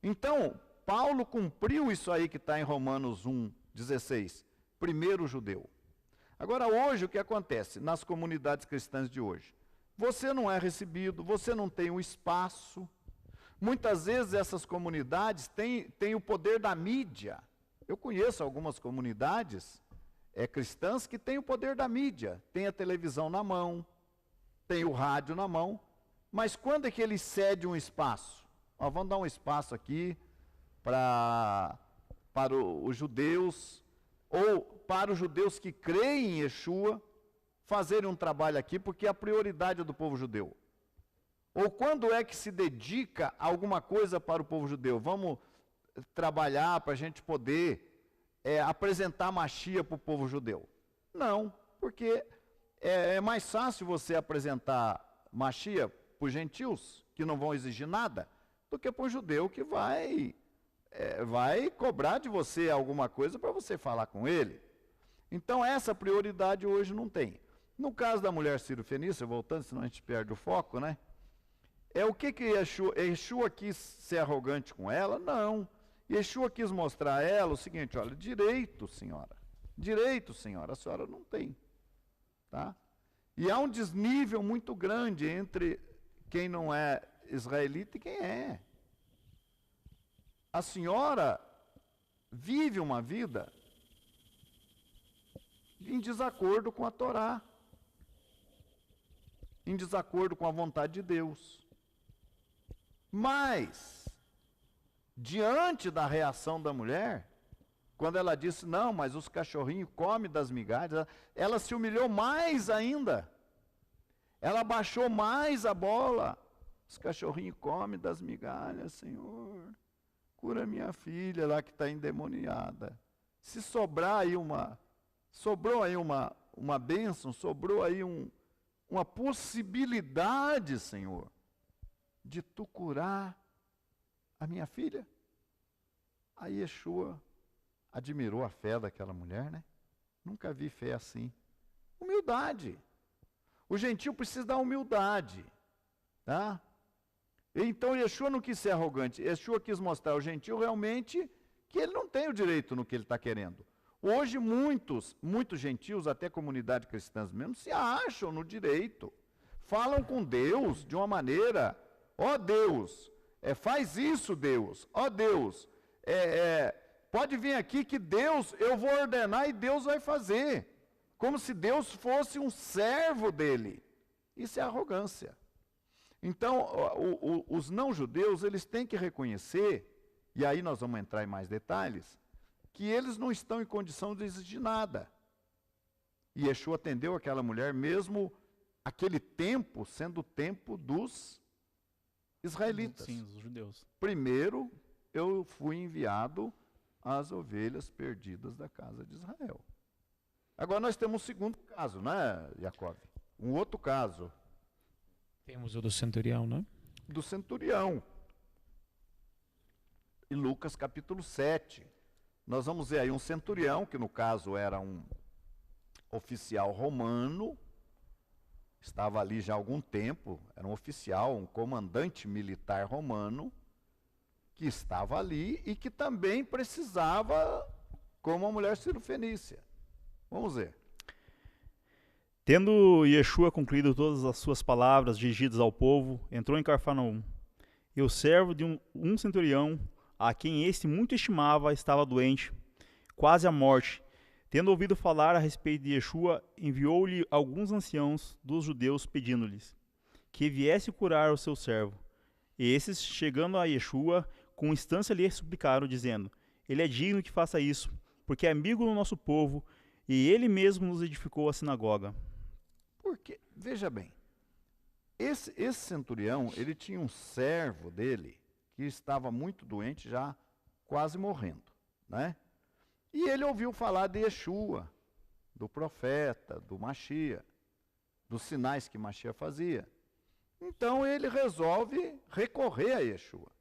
Então, Paulo cumpriu isso aí que está em Romanos 1,16. Primeiro judeu. Agora, hoje, o que acontece nas comunidades cristãs de hoje? Você não é recebido, você não tem um espaço. Muitas vezes essas comunidades têm o poder da mídia. Eu conheço algumas comunidades cristãs que têm o poder da mídia, tem a televisão na mão, tem o rádio na mão, mas quando é que ele cede um espaço? Ó, vamos dar um espaço aqui para os judeus, ou para os judeus que creem em Yeshua, fazerem um trabalho aqui, porque é a prioridade do povo judeu. Ou quando é que se dedica a alguma coisa para o povo judeu? Vamos trabalhar para a gente poder apresentar Mashiach para o povo judeu? Não, porque é mais fácil você apresentar Mashiach para os gentios, que não vão exigir nada, do que para o judeu que vai cobrar de você alguma coisa para você falar com ele. Então essa prioridade hoje não tem. No caso da mulher sírio-fenícia, voltando, senão a gente perde o foco, né? O que Yeshua quis ser arrogante com ela? Não. Yeshua quis mostrar a ela o seguinte, olha, direito, senhora, a senhora não tem. Tá? E há um desnível muito grande entre quem não é israelita e quem é. A senhora vive uma vida em desacordo com a Torá, em desacordo com a vontade de Deus. Mas, diante da reação da mulher, quando ela disse, não, mas os cachorrinhos comem das migalhas, ela se humilhou mais ainda. Ela baixou mais a bola. Os cachorrinhos comem das migalhas, Senhor. Cura minha filha lá que está endemoniada. Se sobrou aí uma bênção, sobrou aí uma possibilidade, Senhor, de tu curar a minha filha. Aí Yeshua admirou a fé daquela mulher, né? Nunca vi fé assim. Humildade. O gentio precisa da humildade, tá? Então Yeshua não quis ser arrogante. Yeshua quis mostrar ao gentio realmente que ele não tem o direito no que ele está querendo. Hoje muitos gentios, até comunidade cristãs mesmo, se acham no direito. Falam com Deus de uma maneira, ó Deus, faz isso Deus, ó Deus, pode vir aqui que Deus, eu vou ordenar e Deus vai fazer. Como se Deus fosse um servo dele. Isso é arrogância. Então, os não-judeus, eles têm que reconhecer, e aí nós vamos entrar em mais detalhes, que eles não estão em condição de exigir nada. E Yeshua atendeu aquela mulher, mesmo aquele tempo sendo o tempo dos israelitas. Sim, os judeus. Primeiro, eu fui enviado às ovelhas perdidas da casa de Israel. Agora nós temos um segundo caso, né, Jacob? Um outro caso. Temos o do centurião, né? Do centurião. Em Lucas capítulo 7. Nós vamos ver aí um centurião, que no caso era um oficial romano, estava ali já há algum tempo, era um oficial, um comandante militar romano, que estava ali e que também precisava, como a mulher sírio-fenícia. Vamos ver. Tendo Yeshua concluído todas as suas palavras dirigidas ao povo, entrou em Cafarnaum. E o servo de um centurião, a quem este muito estimava, estava doente, quase à morte. Tendo ouvido falar a respeito de Yeshua, enviou-lhe alguns anciãos dos judeus, pedindo-lhes que viesse curar o seu servo. E esses, chegando a Yeshua, com instância lhe suplicaram, dizendo, ele é digno que faça isso, porque é amigo do nosso povo, e ele mesmo nos edificou a sinagoga. Porque, veja bem, esse centurião, ele tinha um servo dele que estava muito doente, já quase morrendo, né? E ele ouviu falar de Yeshua, do profeta, do Mashiach, dos sinais que Mashiach fazia. Então ele resolve recorrer a Yeshua.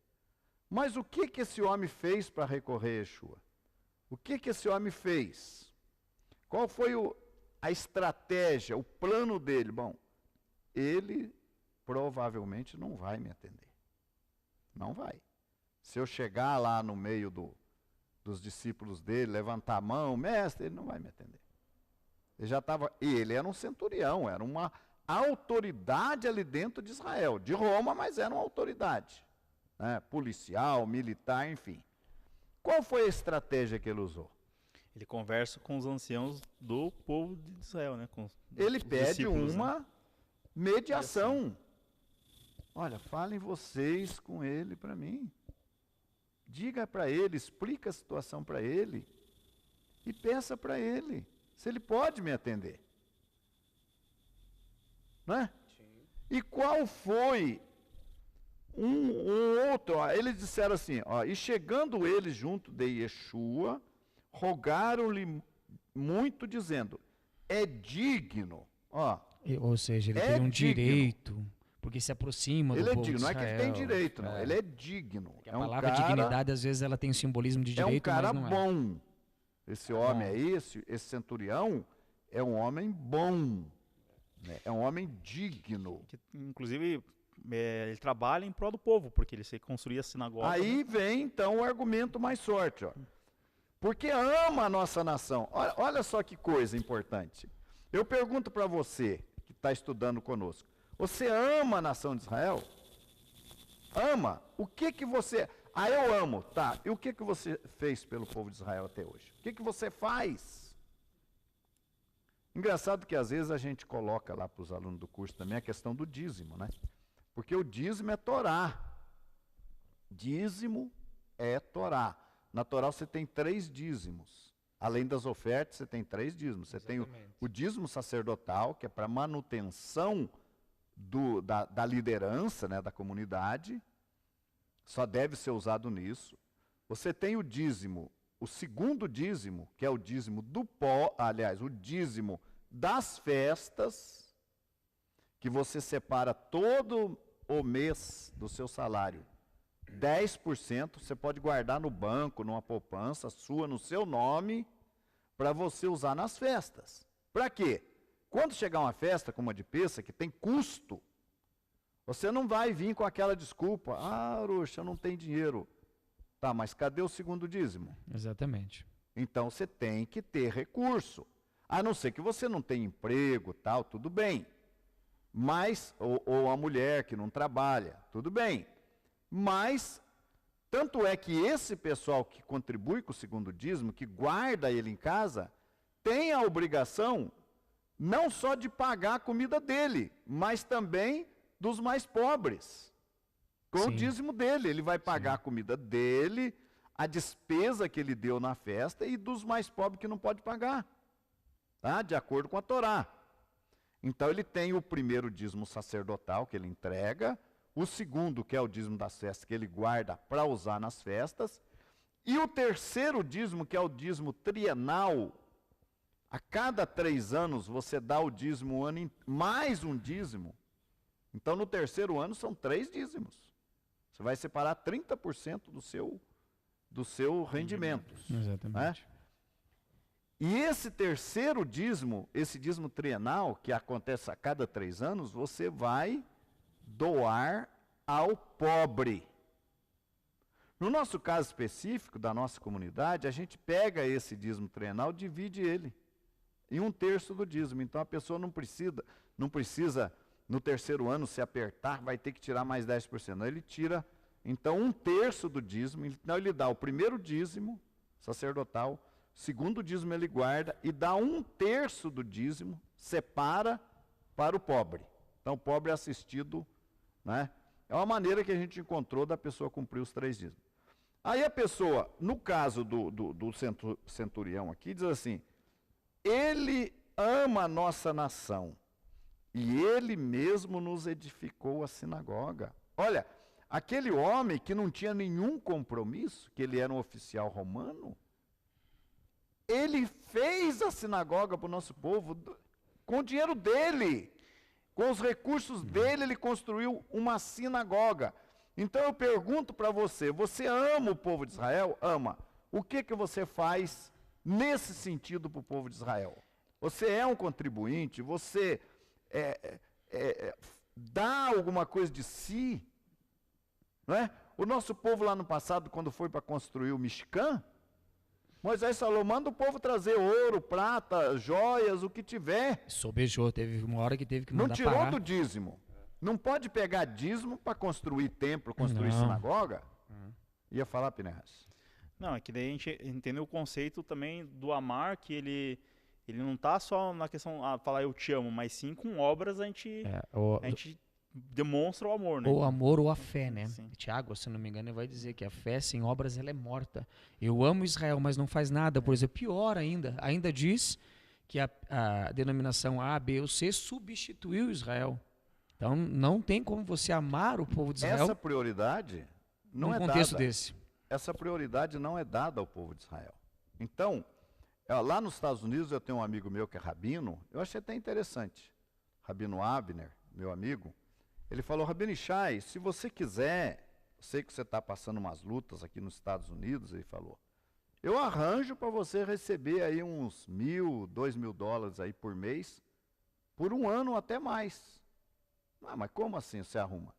Mas o que esse homem fez para recorrer a Yeshua? O que esse homem fez? Qual foi a estratégia, o plano dele? Bom, ele provavelmente não vai me atender. Não vai. Se eu chegar lá no meio dos discípulos dele, levantar a mão, mestre, ele não vai me atender. Ele já estava, e ele era um centurião, era uma autoridade ali dentro de Israel, de Roma, mas era uma autoridade, né? Policial, militar, enfim. Qual foi a estratégia que ele usou? Ele conversa com os anciãos do povo de Israel, né? Ele os pede discípulos, uma né? mediação. Olha, falem vocês com ele para mim. Diga para ele, explica a situação para ele e peça para ele se ele pode me atender. Não é? E qual foi um outro? Ó, eles disseram assim, ó, e chegando eles junto de Yeshua, rogaram-lhe muito, dizendo, é digno, ó. Ou seja, ele É tem um digno. direito, porque se aproxima do Ele é povo digno, de não é que ele tem Israel. direito, não. Ele é digno. A palavra dignidade, às vezes, ela tem um simbolismo de direito, é um cara mas não é. bom. Esse homem aí, esse centurião, é um homem bom. Né? É um homem digno. Que, inclusive, ele trabalha em prol do povo, porque ele se construía a sinagoga. Aí vem, então, o argumento mais forte. Ó. Porque ama a nossa nação. Olha só que coisa importante. Eu pergunto para você, que está estudando conosco, você ama a nação de Israel? Ama? O que você... Ah, eu amo, tá. E o que você fez pelo povo de Israel até hoje? O que você faz? Engraçado que às vezes a gente coloca lá para os alunos do curso também a questão do dízimo, né? Porque o dízimo é Torá. Dízimo é Torá. Na Torá você tem 3 dízimos. Além das ofertas, você tem 3 dízimos. Você tem o dízimo sacerdotal, que é para manutenção da liderança, né, da comunidade. Só deve ser usado nisso. Você tem o dízimo, o segundo dízimo, que é o dízimo do pó, aliás, o dízimo das festas, que você separa todo o mês do seu salário. 10% você pode guardar no banco, numa poupança sua, no seu nome, para você usar nas festas. Para quê? Quando chegar uma festa como a de Pêssega, que tem custo, você não vai vir com aquela desculpa, Aruxa, eu não tenho dinheiro. Tá, mas cadê o segundo dízimo? Exatamente. Então você tem que ter recurso. A não ser que você não tenha emprego, tal, tudo bem. Mas, ou a mulher que não trabalha, tudo bem. Mas, tanto é que esse pessoal que contribui com o segundo dízimo, que guarda ele em casa, tem a obrigação não só de pagar a comida dele, mas também dos mais pobres. Com o dízimo dele, ele vai pagar a comida dele, a despesa que ele deu na festa e dos mais pobres que não pode pagar, tá? De acordo com a Torá. Então ele tem o primeiro dízimo sacerdotal que ele entrega, o segundo, que é o dízimo das festas, que ele guarda para usar nas festas, e o terceiro dízimo, que é o dízimo trienal. A cada 3 anos você dá o dízimo mais um dízimo. Então no terceiro ano são 3 dízimos. Você vai separar 30% do seu rendimento. Exatamente. Né? E esse terceiro dízimo, esse dízimo trienal, que acontece a cada 3 anos, você vai doar ao pobre. No nosso caso específico, da nossa comunidade, a gente pega esse dízimo trienal e divide ele em 1/3 do dízimo. Então a pessoa não precisa no terceiro ano se apertar, vai ter que tirar mais 10%. Não, ele tira, então, 1/3 do dízimo. Então ele dá o primeiro dízimo sacerdotal, o segundo dízimo ele guarda e dá 1/3 do dízimo, separa para o pobre. Então o pobre é assistido, né? É uma maneira que a gente encontrou da pessoa cumprir os 3 dízimos. Aí a pessoa, no caso do centurião aqui, diz assim, ele ama a nossa nação e ele mesmo nos edificou a sinagoga. Olha, aquele homem que não tinha nenhum compromisso, que ele era um oficial romano, ele fez a sinagoga para o nosso povo com o dinheiro dele. Com os recursos dele, ele construiu uma sinagoga. Então eu pergunto para você, você ama o povo de Israel? Ama. O que você faz nesse sentido para o povo de Israel? Você é um contribuinte? Você dá alguma coisa de si? Não é? O nosso povo lá no passado, quando foi para construir o Mishkan, Moisés falou, manda o povo trazer ouro, prata, joias, o que tiver. Sobejou, teve uma hora que teve que mandar não tirou parar. do dízimo. Não pode pegar dízimo para construir templo, construir sinagoga. Ia falar, Pinehas? Não, é que daí a gente entendeu o conceito também do amar, que ele não está só na questão de falar eu te amo, mas sim com obras a gente demonstra o amor, né? Ou amor ou a fé, né? Sim. Tiago, se não me engano, ele vai dizer que a fé sem obras ela é morta. Eu amo Israel, mas não faz nada. Por exemplo, pior ainda diz que a denominação A, B ou C substituiu Israel. Então não tem como você amar o povo de Israel Essa prioridade não num é contexto dada. desse. Essa prioridade não é dada ao povo de Israel. Então, lá nos Estados Unidos eu tenho um amigo meu que é rabino, eu achei até interessante. Rabino Abner, meu amigo, ele falou: Rabino Ishai, se você quiser, eu sei que você está passando umas lutas aqui nos Estados Unidos, ele falou, eu arranjo para você receber aí uns $1.000, $2.000 aí por mês, por um ano ou até mais. Ah, mas como assim você arruma?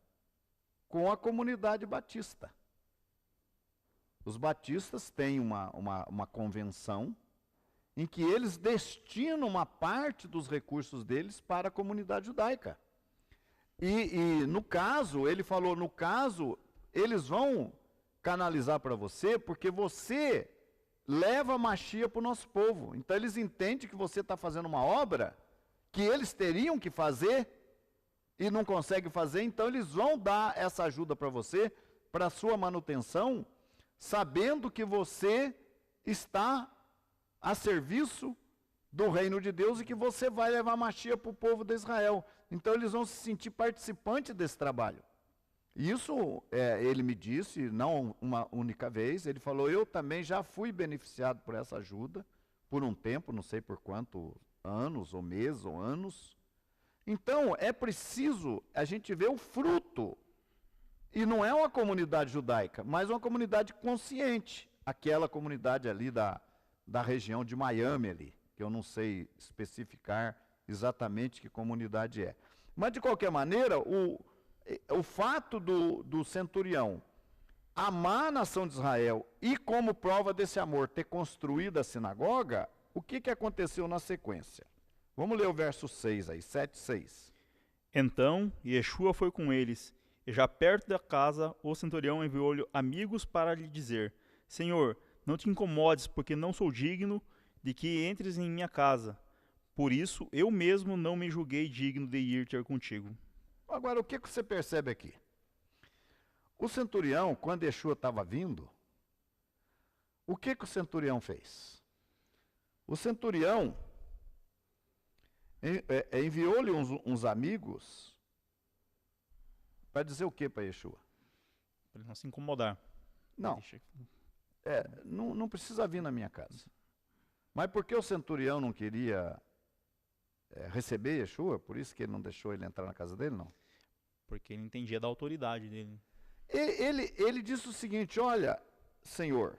Com a comunidade batista. Os batistas têm uma convenção em que eles destinam uma parte dos recursos deles para a comunidade judaica. E no caso, ele falou, no caso, eles vão canalizar para você, porque você leva a Machia para o nosso povo. Então eles entendem que você está fazendo uma obra que eles teriam que fazer e não conseguem fazer, então eles vão dar essa ajuda para você, para a sua manutenção, sabendo que você está a serviço do reino de Deus e que você vai levar Machia para o povo de Israel. Então eles vão se sentir participantes desse trabalho. Isso ele me disse, não uma única vez, ele falou, eu também já fui beneficiado por essa ajuda, por um tempo, não sei por quantos anos, ou meses, ou anos. Então é preciso a gente ver o fruto. E não é uma comunidade judaica, mas uma comunidade consciente. Aquela comunidade ali da região de Miami ali, que eu não sei especificar exatamente que comunidade é. Mas de qualquer maneira, o fato do centurião amar a nação de Israel e como prova desse amor ter construído a sinagoga, o que aconteceu na sequência? Vamos ler o verso 6 aí, 7, 6. Então Yeshua foi com eles, e já perto da casa, o centurião enviou-lhe amigos para lhe dizer, Senhor, não te incomodes, porque não sou digno de que entres em minha casa. Por isso, eu mesmo não me julguei digno de ir ter contigo. Agora, o que você percebe aqui? O centurião, quando Yeshua estava vindo, o que o centurião fez? O centurião enviou-lhe uns amigos para dizer o que para Yeshua? Para ele não se incomodar. Não. Não precisa vir na minha casa. Mas por que o centurião não queria receber Yeshua? Por isso que ele não deixou ele entrar na casa dele, não? Porque ele entendia da autoridade dele. Ele disse o seguinte, olha, Senhor,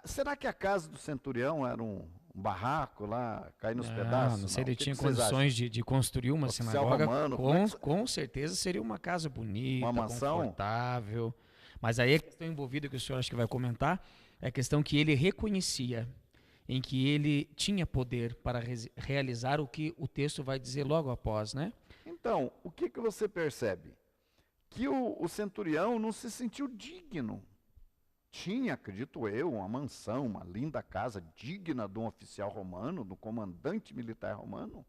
será que a casa do centurião era um barraco lá, cair nos pedaços? Não sei, ele tinha que vocês condições de construir uma Oficial sinagoga. romano, Com certeza seria uma casa bonita, uma mansão confortável. Mas aí a questão envolvida que o senhor acho que vai comentar é a questão que ele reconhecia em que ele tinha poder para realizar o que o texto vai dizer logo após, né? Então, o que você percebe? Que o centurião não se sentiu digno. Tinha, acredito eu, uma mansão, uma linda casa digna de um oficial romano, do comandante militar romano.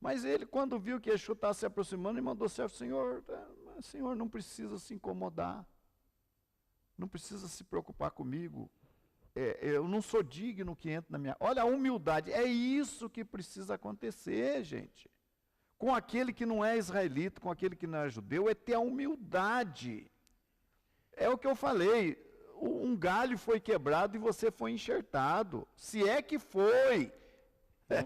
Mas ele, quando viu que Yeshua estava se aproximando, ele mandou servo, Senhor, não precisa se incomodar. Não precisa se preocupar comigo. Eu não sou digno que entre na minha... Olha a humildade, é isso que precisa acontecer, gente. Com aquele que não é israelita, com aquele que não é judeu, é ter a humildade. É o que eu falei, um galho foi quebrado e você foi enxertado. Se é que foi.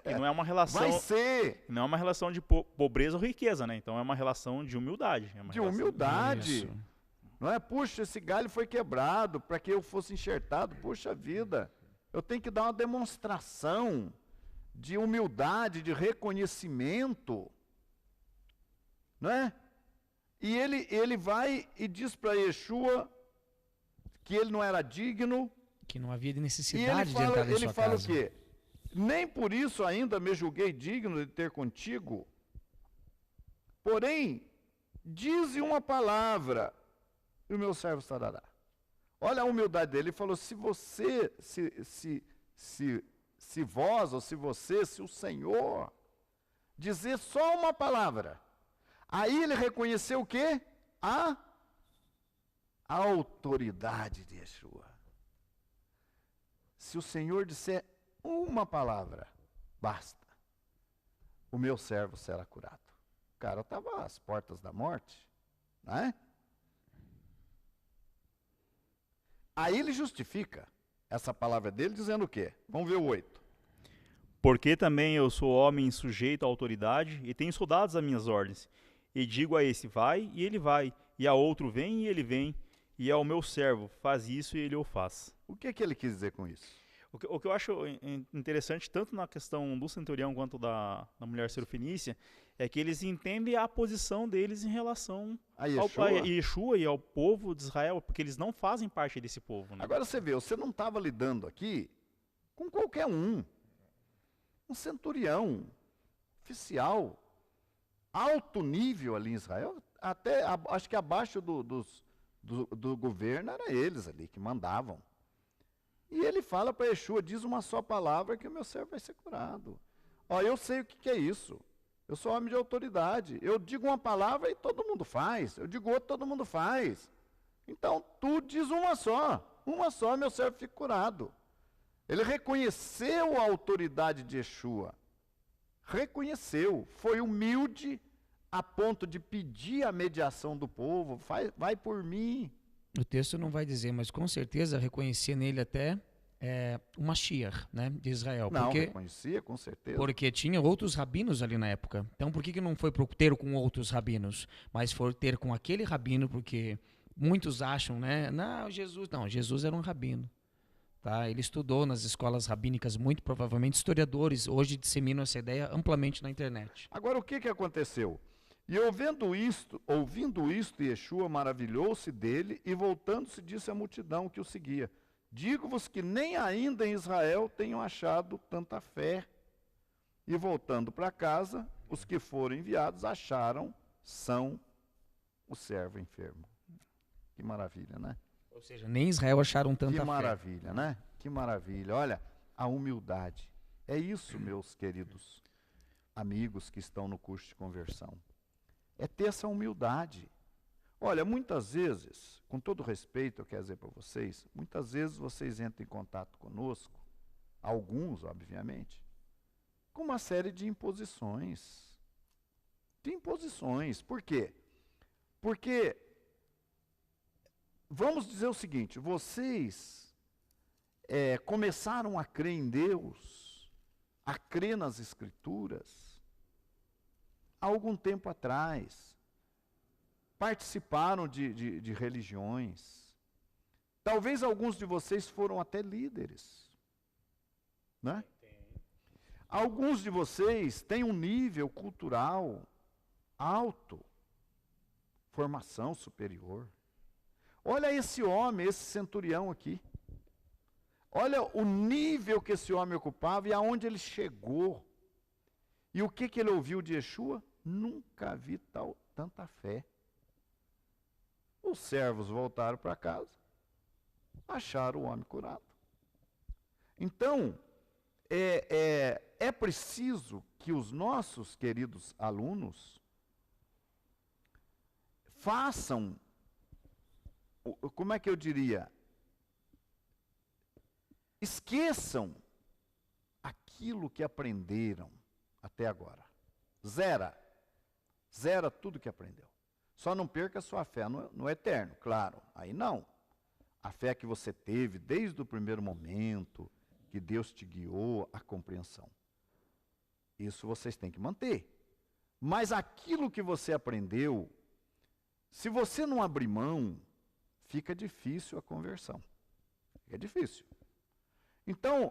E não é uma relação... Vai ser. Não é uma relação de pobreza ou riqueza, né? Então é uma relação de humildade. De humildade. Não é, puxa, esse galho foi quebrado para que eu fosse enxertado. Puxa vida, eu tenho que dar uma demonstração de humildade, de reconhecimento. Não é? E ele vai e diz para Yeshua que ele não era digno. Que não havia necessidade de entrar na sua casa. Ele fala o quê? Nem por isso ainda me julguei digno de ter contigo. Porém, dize uma palavra e o meu servo sarará. Olha a humildade dele. Ele falou, se você, se vós, ou se você, se o Senhor, dizer só uma palavra. Aí ele reconheceu o quê? A autoridade de Yeshua. Se o Senhor disser uma palavra, basta. O meu servo será curado. O cara estava às portas da morte, não é? Aí ele justifica essa palavra dele dizendo o quê? Vamos ver o 8. Porque também eu sou homem sujeito à autoridade e tenho soldados às minhas ordens. E digo a esse, vai, e ele vai. E a outro, vem, e ele vem. E ao meu servo, faz isso, e ele o faz. O que ele quis dizer com isso? O que eu acho interessante, tanto na questão do centurião quanto da mulher serofenícia, é que eles entendem a posição deles em relação a Yeshua e ao povo de Israel, porque eles não fazem parte desse povo. Né? Agora você vê, você não estava lidando aqui com qualquer um centurião, oficial, alto nível ali em Israel, até acho que abaixo do governo era eles ali que mandavam. E ele fala para Yeshua, diz uma só palavra que o meu servo vai ser curado. Ó, eu sei o que é isso. Eu sou homem de autoridade. Eu digo uma palavra e todo mundo faz. Eu digo outra, todo mundo faz. Então, tu diz uma só, meu servo fica curado. Ele reconheceu a autoridade de Yeshua. Reconheceu, foi humilde a ponto de pedir a mediação do povo. Vai por mim. O texto não vai dizer, mas com certeza reconhecia nele até o Mashiach, né, de Israel. Não, reconhecia, com certeza. Porque tinha outros rabinos ali na época. Então, por que não foi ter com outros rabinos, mas foi ter com aquele rabino? Porque muitos acham, né, Jesus era um rabino. Tá? Ele estudou nas escolas rabínicas, muito provavelmente historiadores hoje disseminam essa ideia amplamente na internet. Agora, o que aconteceu? E ouvindo isto, Yeshua maravilhou-se dele e voltando-se disse à multidão que o seguia, digo-vos que nem ainda em Israel tenham achado tanta fé. E voltando para casa, os que foram enviados acharam são o servo enfermo. Que maravilha, né? Ou seja, nem em Israel acharam tanta fé. Que maravilha, né? Que maravilha. Olha, a humildade. É isso, meus queridos amigos que estão no curso de conversão. É ter essa humildade. Olha, muitas vezes, com todo respeito, eu quero dizer para vocês, muitas vezes vocês entram em contato conosco, alguns, obviamente, com uma série de imposições. Por quê? Porque, vamos dizer o seguinte, vocês começaram a crer em Deus, a crer nas Escrituras, há algum tempo atrás, participaram de religiões, talvez alguns de vocês foram até líderes, né? Alguns de vocês têm um nível cultural alto, formação superior. Olha esse homem, esse centurião aqui, olha o nível que esse homem ocupava e aonde ele chegou. E o que ele ouviu de Yeshua? Nunca vi tanta fé. Os servos voltaram para casa, acharam o homem curado. Então, é preciso que os nossos queridos alunos façam, como é que eu diria? Esqueçam aquilo que aprenderam até agora. Zera tudo que aprendeu. Só não perca a sua fé no eterno, claro. Aí não. A fé que você teve desde o primeiro momento, que Deus te guiou, a compreensão. Isso vocês têm que manter. Mas aquilo que você aprendeu, se você não abrir mão, fica difícil a conversão. Fica difícil. Então,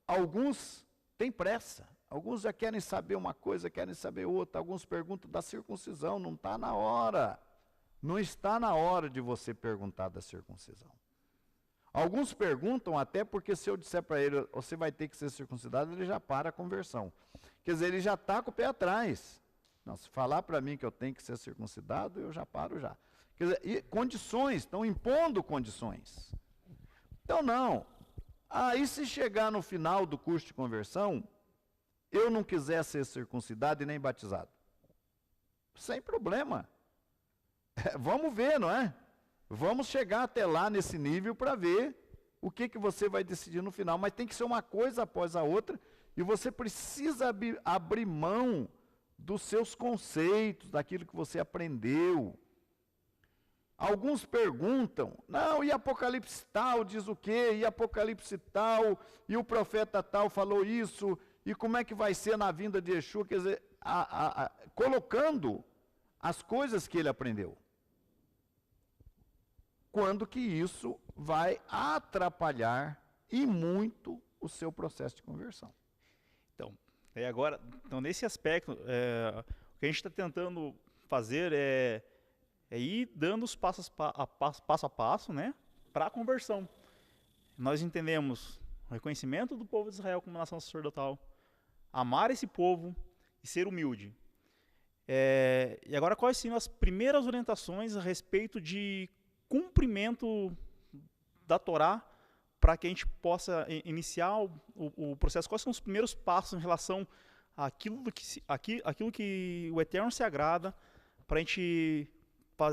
alguns têm pressa. Alguns já querem saber uma coisa, querem saber outra. Alguns perguntam da circuncisão. Não está na hora. Não está na hora de você perguntar da circuncisão. Alguns perguntam até porque se eu disser para ele, você vai ter que ser circuncidado, ele já para a conversão. Quer dizer, ele já está com o pé atrás. Não, se falar para mim que eu tenho que ser circuncidado, eu já paro já. Quer dizer, e condições, estão impondo condições. Então, não. Aí, se chegar no final do curso de conversão, eu não quiser ser circuncidado e nem batizado, sem problema. Vamos ver, não é? Vamos chegar até lá nesse nível para ver o que você vai decidir no final. Mas tem que ser uma coisa após a outra, e você precisa abrir mão dos seus conceitos, daquilo que você aprendeu. Alguns perguntam, não, e Apocalipse tal diz o quê? E Apocalipse tal, e o profeta tal falou isso, e como é que vai ser na vinda de Yeshua? Quer dizer, colocando as coisas que ele aprendeu. Quando que isso vai atrapalhar e muito o seu processo de conversão. Então, agora, nesse aspecto, o que a gente está tentando fazer é ir dando os passos a passo, né, para a conversão. Nós entendemos o reconhecimento do povo de Israel como nação sacerdotal, amar esse povo e ser humilde. E agora, quais seriam as primeiras orientações a respeito de cumprimento da Torá para que a gente possa iniciar o processo? Quais são os primeiros passos em relação àquilo que o Eterno se agrada, para a gente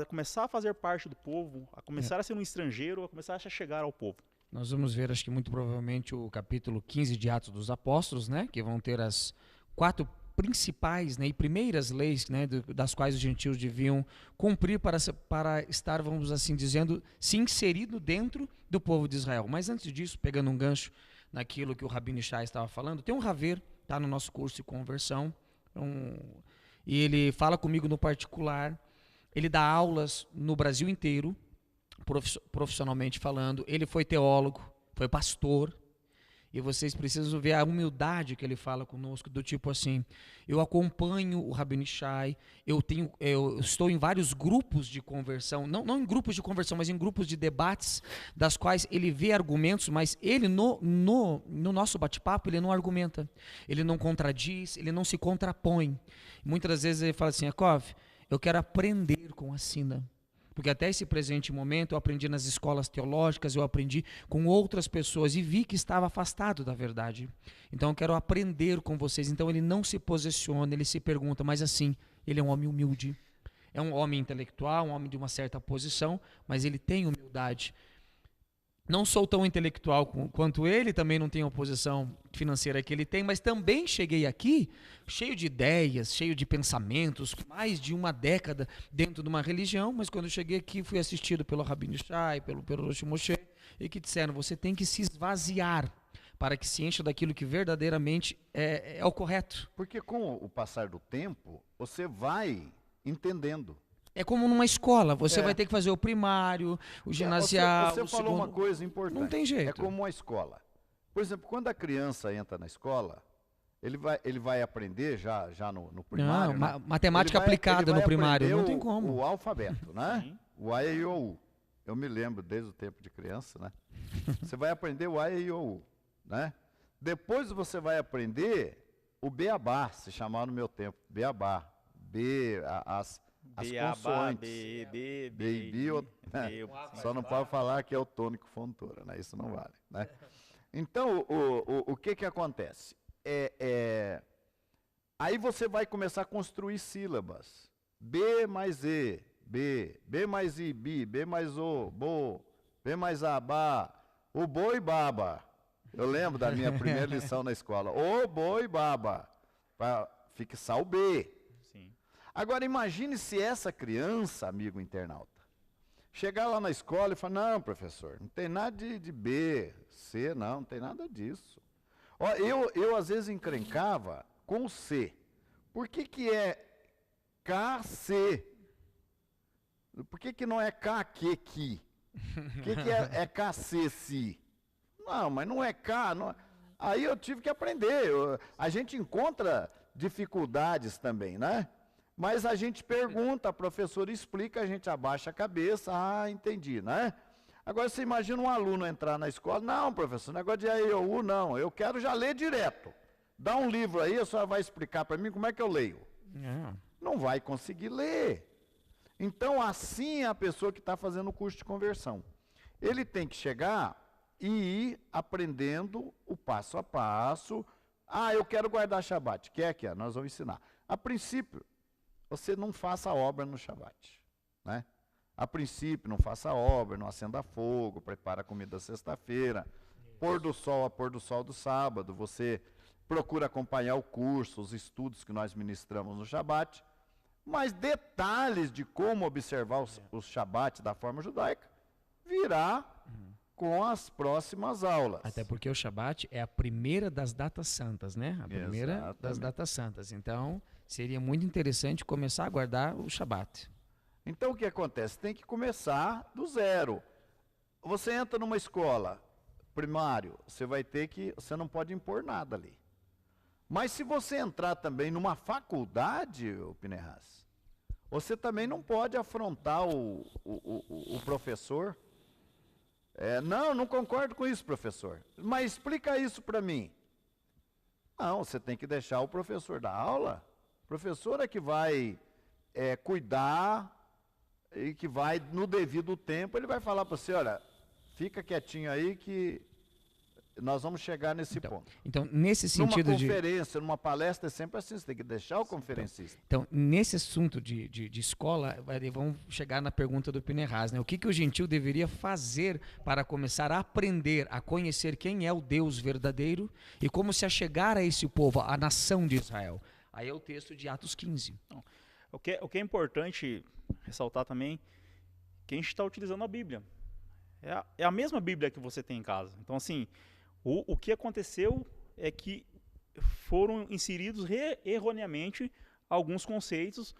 começar a fazer parte do povo, a começar a ser um estrangeiro, a começar a chegar ao povo? Nós vamos ver, acho que muito provavelmente, o capítulo 15 de Atos dos Apóstolos, né, que vão ter as 4 principais, né, e primeiras leis, né, das quais os gentios deviam cumprir para estar, vamos assim dizendo, se inserido dentro do povo de Israel. Mas antes disso, pegando um gancho naquilo que o Rabino Shai estava falando, tem um Raver, está no nosso curso de conversão, e ele fala comigo no particular. Ele dá aulas no Brasil inteiro, profissionalmente falando. Ele foi teólogo, foi pastor. E vocês precisam ver a humildade que ele fala conosco, do tipo assim, eu acompanho o Rabino Shai, eu estou em vários grupos de conversão, não em grupos de conversão, mas em grupos de debates, das quais ele vê argumentos, mas ele no nosso bate-papo, ele não argumenta, ele não contradiz, ele não se contrapõe. Muitas das vezes ele fala assim, Yakov, eu quero aprender com a Sina. Porque até esse presente momento eu aprendi nas escolas teológicas, eu aprendi com outras pessoas e vi que estava afastado da verdade. Então eu quero aprender com vocês. Então ele não se posiciona, ele se pergunta, mas assim, ele é um homem humilde. É um homem intelectual, um homem de uma certa posição, mas ele tem humildade. Não sou tão intelectual quanto ele, também não tenho a posição financeira que ele tem, mas também cheguei aqui cheio de ideias, cheio de pensamentos, mais de uma década dentro de uma religião, mas quando eu cheguei aqui fui assistido pelo Rabino Shai, pelo Rosh Moshe, e que disseram, você tem que se esvaziar para que se encha daquilo que verdadeiramente é o correto. Porque com o passar do tempo, você vai entendendo. É como numa escola, você vai ter que fazer o primário, o ginasial, Você falou uma coisa importante. Não tem jeito. É como uma escola. Por exemplo, quando a criança entra na escola, ele vai aprender já no primário. Não, né? Matemática aplicada no primário, não tem como. O alfabeto, né? O A, E, I, O, U. Eu me lembro desde o tempo de criança, né? Você vai aprender o A, E, I, O, U, né? Depois você vai aprender o Beabá, se chamava no meu tempo, Beabá. As consoantes. Só não pode falar que é o tônico fontura, né? Isso não vale, né? Então, o que acontece? Aí você vai começar a construir sílabas. B mais E, B mais I, B mais O, Bo, B mais A, Ba, o Bo e Baba. Eu lembro da minha primeira lição na escola. O Bo e Baba, para fixar o B. Agora imagine se essa criança, amigo internauta, chegar lá na escola e falar, não, professor, não tem nada de B, C, não tem nada disso. Ó, eu às vezes encrencava com o C. Por que é KC? Por que não é KQ, que? Por que é KC, si? Não, mas não é K. Não... Aí eu tive que aprender. A gente encontra dificuldades também, né? Mas a gente pergunta, a professora explica, a gente abaixa a cabeça, entendi, né? Agora você imagina um aluno entrar na escola, não, professor, negócio de AIOU, não, eu quero já ler direto. Dá um livro aí, a senhora vai explicar para mim como é que eu leio. Não vai conseguir ler. Então, assim é a pessoa que está fazendo o curso de conversão. Ele tem que chegar e ir aprendendo o passo a passo. Ah, eu quero guardar Shabat. Quer? Nós vamos ensinar. A princípio, você não faça obra no Shabat, né? A princípio, não faça obra, não acenda fogo, prepara a comida sexta-feira, pôr do sol a pôr do sol do sábado, você procura acompanhar o curso, os estudos que nós ministramos no Shabat, mas detalhes de como observar o Shabat da forma judaica virá com as próximas aulas. Até porque o Shabat é a primeira das datas santas, né? A primeira Exatamente. das datas santas. Então, seria muito interessante começar a guardar o Shabat. Então o que acontece? Tem que começar do zero. Você entra numa escola primário, você não pode impor nada ali. Mas se você entrar também numa faculdade, o Pinehas, você também não pode afrontar o professor. Não concordo com isso, professor. Mas explica isso para mim. Não, você tem que deixar o professor dar aula. O professor é que vai cuidar e que vai, no devido tempo, ele vai falar para você, olha, fica quietinho aí que nós vamos chegar nesse ponto. Então, nesse sentido numa conferência, numa palestra, é sempre assim, você tem que deixar o conferencista. Então, nesse assunto de escola, vamos chegar na pergunta do Pinehas, né? O que o gentil deveria fazer para começar a aprender, a conhecer quem é o Deus verdadeiro e como se achegar a esse povo, a nação de Israel? Aí é o texto de Atos 15. O que é importante ressaltar também, que a gente está utilizando a Bíblia. É a mesma Bíblia que você tem em casa. Então, assim, o que aconteceu é que foram inseridos erroneamente alguns conceitos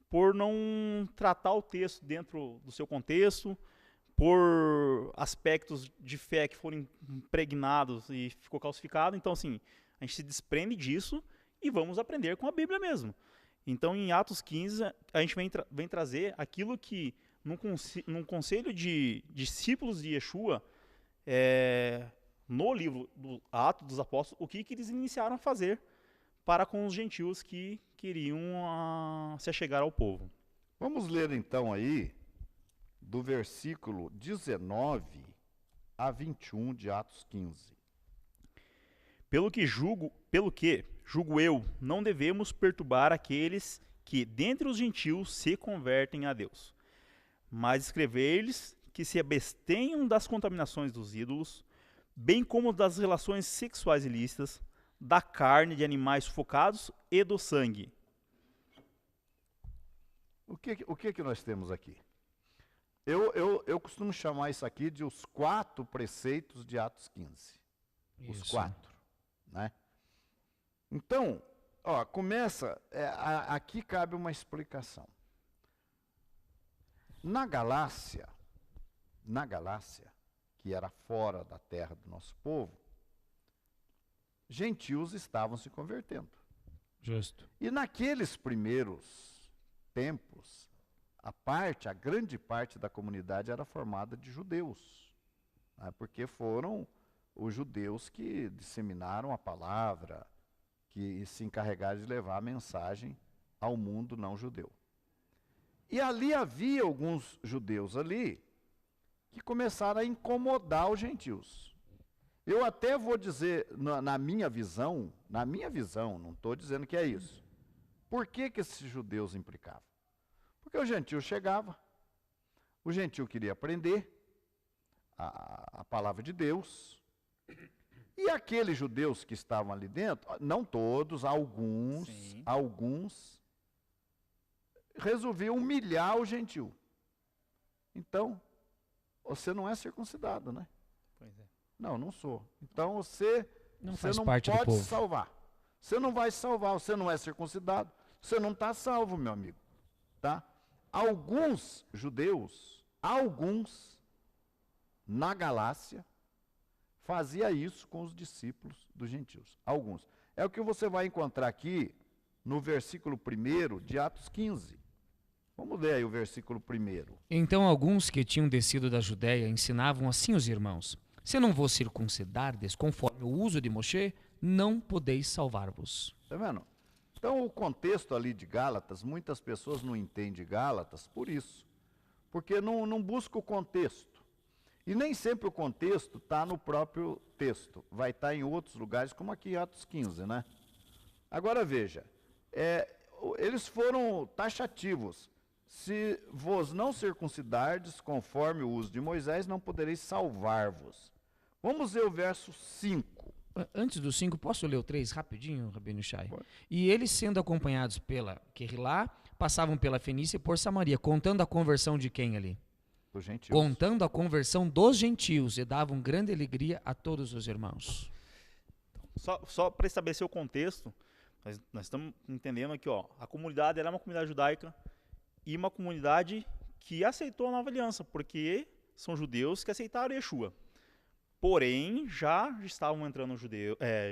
por não tratar o texto dentro do seu contexto, por aspectos de fé que foram impregnados e ficou calcificado. Então, assim, a gente se desprende disso e vamos aprender com a Bíblia mesmo. Então, em Atos 15, a gente vem trazer aquilo que, num conselho de discípulos de Yeshua, no livro do Atos dos Apóstolos, o que eles iniciaram a fazer para com os gentios que queriam se achegar ao povo. Vamos ler então aí, do versículo 19 a 21 de Atos 15. Pelo que julgo eu, não devemos perturbar aqueles que, dentre os gentios, se convertem a Deus, mas escrever-lhes que se abstenham das contaminações dos ídolos, bem como das relações sexuais ilícitas, da carne de animais sufocados e do sangue. O que nós temos aqui? Eu costumo chamar isso aqui de os 4 preceitos de Atos 15. Os 4, né? Então, começa, aqui cabe uma explicação. Na Galácia, que era fora da terra do nosso povo, gentios estavam se convertendo. Justo. E naqueles primeiros tempos, a grande parte da comunidade era formada de judeus, né? Porque foram os judeus que disseminaram a palavra, que se encarregaram de levar a mensagem ao mundo não judeu. E ali havia alguns judeus ali que começaram a incomodar os gentios. Eu até vou dizer, na minha visão, não estou dizendo que é isso. Por que esses judeus implicavam? Porque o gentio chegava, o gentio queria aprender a palavra de Deus, e aqueles judeus que estavam ali dentro, não todos, alguns resolviam humilhar o gentio. Então, você não é circuncidado, né? Pois é. Não sou. Então você Não pode se salvar. Você não vai se salvar, você não é circuncidado, você não está salvo, meu amigo. Tá? Alguns judeus, na Galácia, fazia isso com os discípulos dos gentios. Alguns. É o que você vai encontrar aqui no versículo 1 de Atos 15. Vamos ler aí o versículo 1. Então alguns que tinham descido da Judéia ensinavam assim os irmãos: se não vos circuncidardes conforme o uso de Moshe, não podeis salvar-vos. Está vendo? Então o contexto ali de Gálatas, muitas pessoas não entendem Gálatas por isso. Porque não busca o contexto. E nem sempre o contexto está no próprio texto, vai estar em outros lugares, como aqui em Atos 15, né? Agora veja, eles foram taxativos. Se vos não circuncidardes conforme o uso de Moisés, não podereis salvar-vos. Vamos ver o verso 5. Antes do 5, posso ler o 3 rapidinho, Rabino Shai? E eles, sendo acompanhados pela Querilá, passavam pela Fenícia e por Samaria, contando a conversão de quem ali? Dos gentios. Contando a conversão dos gentios, e davam grande alegria a todos os irmãos. Só para estabelecer o contexto, nós estamos entendendo aqui, ó, a comunidade era uma comunidade judaica e uma comunidade que aceitou a nova aliança, porque são judeus que aceitaram Yeshua. Porém, já estavam entrando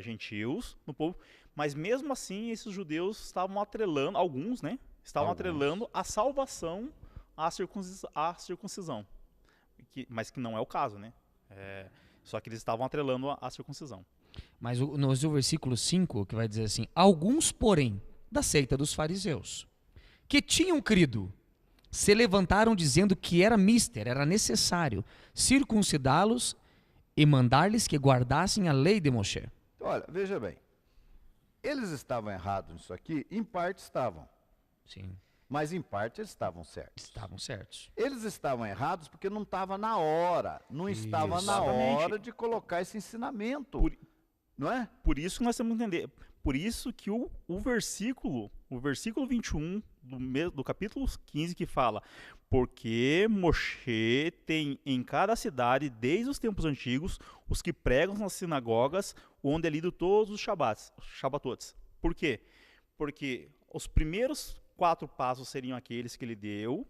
gentios no povo, mas mesmo assim esses judeus estavam atrelando, alguns, né, estavam atrelando a salvação à circuncisão, mas que não é o caso, né? Só que eles estavam atrelando a circuncisão. Mas no versículo 5, que vai dizer assim, alguns, porém, da seita dos fariseus, que tinham crido, se levantaram dizendo que era necessário circuncidá-los e mandar-lhes que guardassem a lei de Moshe. Olha, veja bem, eles estavam errados nisso aqui, em parte estavam. Sim. Mas em parte eles estavam certos. Estavam certos. Eles estavam errados porque não estava na hora, não estava na hora de colocar esse ensinamento, não é? Por isso que nós temos que entender, por isso que o versículo 21 do capítulo 15 que fala, porque Moshe tem em cada cidade, desde os tempos antigos, os que pregam nas sinagogas, onde é lido todos os Shabatotes. Por quê? Porque os primeiros 4 passos seriam aqueles que ele deu,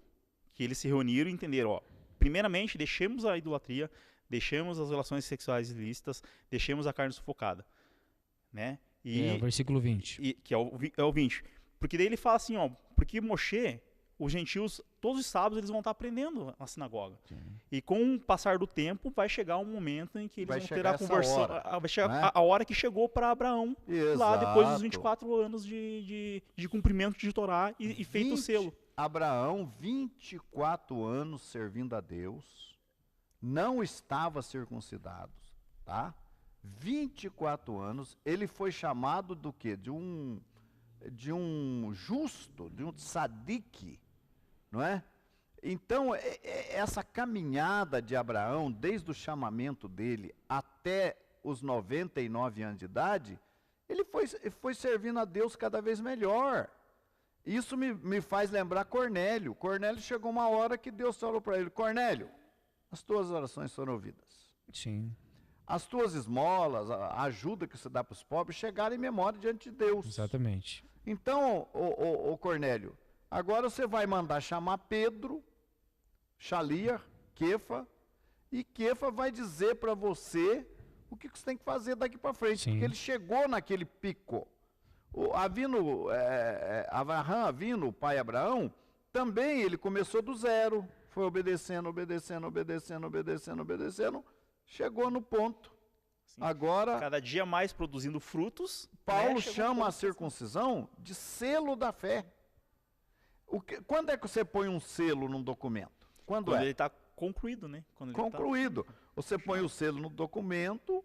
que eles se reuniram e entenderam, ó, primeiramente, deixemos a idolatria, deixemos as relações sexuais ilícitas, deixemos a carne sufocada, né? É o versículo 20. Que é o 20. Porque daí ele fala assim, ó, porque Moshe, os gentios, todos os sábados eles vão estar aprendendo na sinagoga. Sim. E com o passar do tempo, vai chegar um momento em que eles vão ter a conversão. Vai chegar a hora que chegou para Abraão, lá depois dos 24 anos de cumprimento de Torá e feito o selo. Abraão, 24 anos servindo a Deus, não estava circuncidado, tá? 24 anos, ele foi chamado do quê? De um justo, de um tzadik, não é? Então, essa caminhada de Abraão, desde o chamamento dele até os 99 anos de idade, ele foi servindo a Deus cada vez melhor. Isso me faz lembrar Cornélio. Cornélio chegou uma hora que Deus falou para ele, Cornélio, as tuas orações foram ouvidas. Sim. As tuas esmolas, a ajuda que você dá para os pobres, chegaram em memória diante de Deus. Exatamente. Então, ô Cornélio, agora você vai mandar chamar Pedro, Xalia, Quefa, e Quefa vai dizer para você o que você tem que fazer daqui para frente. Sim. Porque ele chegou naquele pico. Avraham Avinu, o pai Abraão, também ele começou do zero, foi obedecendo, chegou no ponto. Sim. Agora, cada dia mais produzindo frutos. Paulo chama a circuncisão de selo da fé. Quando é que você põe um selo num documento? Quando ele está concluído, né? Concluído. Você põe o selo no documento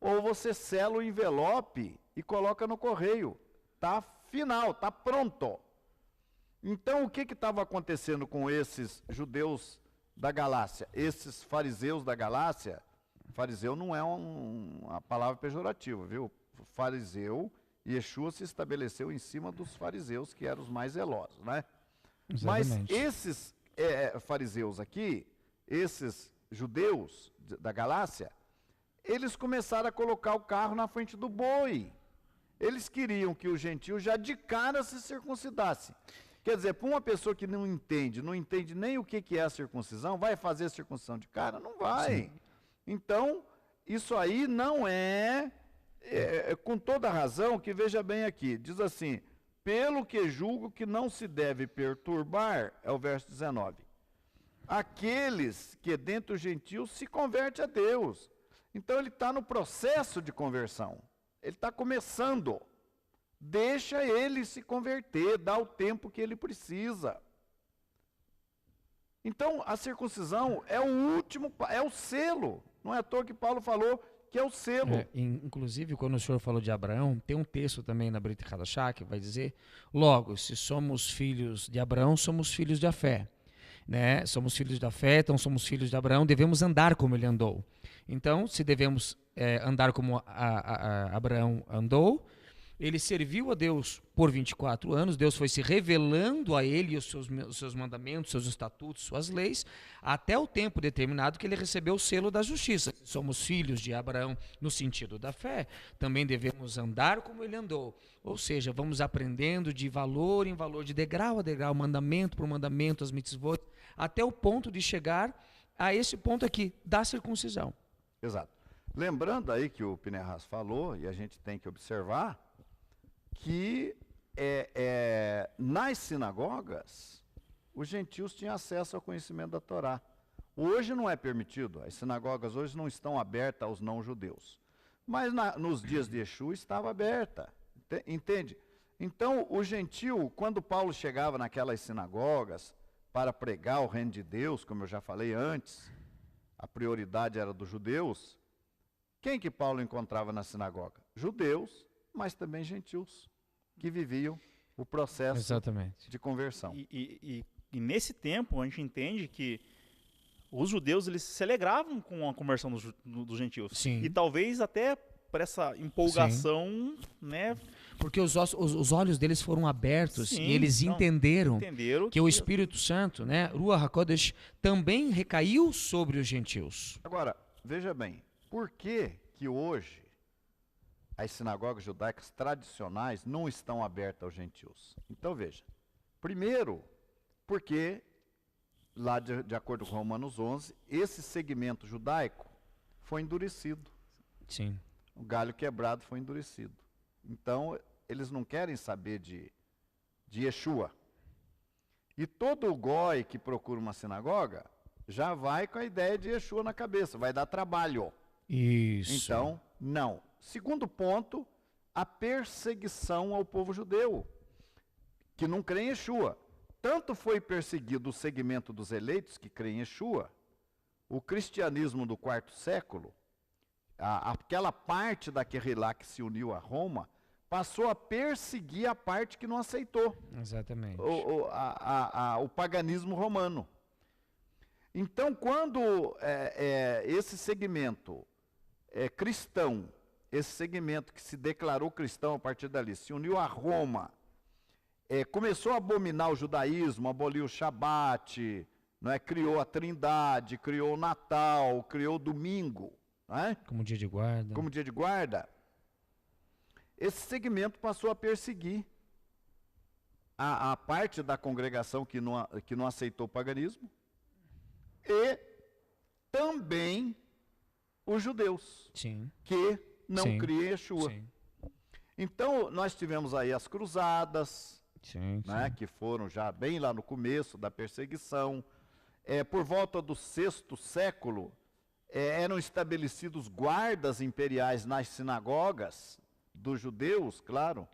ou você sela o envelope e coloca no correio. Está final, está pronto. Então, o que estava acontecendo com esses judeus da Galácia? Esses fariseus da Galácia? Fariseu não é uma palavra pejorativa, viu? Fariseu, Yeshua se estabeleceu em cima dos fariseus, que eram os mais zelosos, né? Exatamente. Mas esses fariseus aqui, esses judeus da Galácia, eles começaram a colocar o carro na frente do boi. Eles queriam que o gentio já de cara se circuncidasse. Quer dizer, para uma pessoa que não entende nem o que é a circuncisão, vai fazer a circuncisão de cara? Não vai. Sim. Então, isso aí não com toda razão, que veja bem aqui, diz assim, pelo que julgo que não se deve perturbar, é o verso 19, aqueles que dentre os gentios se convertem a Deus. Então ele está no processo de conversão, ele está começando, deixa ele se converter, dá o tempo que ele precisa. Então, a circuncisão é o último, é o selo. Não é à toa que Paulo falou que é o selo. Inclusive, quando o senhor falou de Abraão, tem um texto também na Brit Hadashah que vai dizer: logo, se somos filhos de Abraão, somos filhos da fé. Né? Somos filhos da fé, então somos filhos de Abraão, devemos andar como ele andou. Então, se devemos andar como Abraão andou, ele serviu a Deus por 24 anos, Deus foi se revelando a ele os seus mandamentos, seus estatutos, suas leis, até o tempo determinado que ele recebeu o selo da justiça. Somos filhos de Abraão no sentido da fé, também devemos andar como ele andou. Ou seja, vamos aprendendo de valor em valor, de degrau a degrau, mandamento por mandamento, as mitzvot, até o ponto de chegar a esse ponto aqui, da circuncisão. Exato. Lembrando aí que o Pinehas falou, e a gente tem que observar, que nas sinagogas os gentios tinham acesso ao conhecimento da Torá. Hoje não é permitido, as sinagogas hoje não estão abertas aos não-judeus. Mas nos dias de Yeshua estava aberta, entende? Então o gentio, quando Paulo chegava naquelas sinagogas para pregar o reino de Deus, como eu já falei antes, a prioridade era dos judeus. Quem que Paulo encontrava na sinagoga? Judeus, mas também gentios, que viviam o processo Exatamente. de conversão. E nesse tempo a gente entende que os judeus eles se alegravam com a conversão dos gentios. Sim. E talvez até por essa empolgação, né? Porque os olhos deles foram abertos. Sim, e eles entenderam que o Espírito Santo, né, Ruach HaKodesh, também recaiu sobre os gentios. Agora, veja bem, por que hoje as sinagogas judaicas tradicionais não estão abertas aos gentios? Então veja, primeiro, porque lá de acordo com Romanos 11, esse segmento judaico foi endurecido. Sim. O galho quebrado foi endurecido. Então, eles não querem saber de Yeshua. E todo goi que procura uma sinagoga já vai com a ideia de Yeshua na cabeça, vai dar trabalho. Isso. Então, não. Segundo ponto, a perseguição ao povo judeu, que não crê em Yeshua. Tanto foi perseguido o segmento dos eleitos que crê em Yeshua, o cristianismo do quarto século, aquela parte da Querrilá que se uniu a Roma, passou a perseguir a parte que não aceitou. Exatamente. O paganismo romano. Então, quando esse segmento cristão, esse segmento que se declarou cristão a partir dali, se uniu a Roma, começou a abominar o judaísmo, aboliu o Shabat, criou a Trindade, criou o Natal, criou o domingo, como dia de guarda. Como dia de guarda. Esse segmento passou a perseguir a parte da congregação que não aceitou o paganismo e também os judeus, Sim. que não criam Yeshua. Sim. Então, nós tivemos aí as cruzadas, Sim. que foram já bem lá no começo da perseguição. Por volta do VI século, eram estabelecidos guardas imperiais nas sinagogas dos judeus, claro,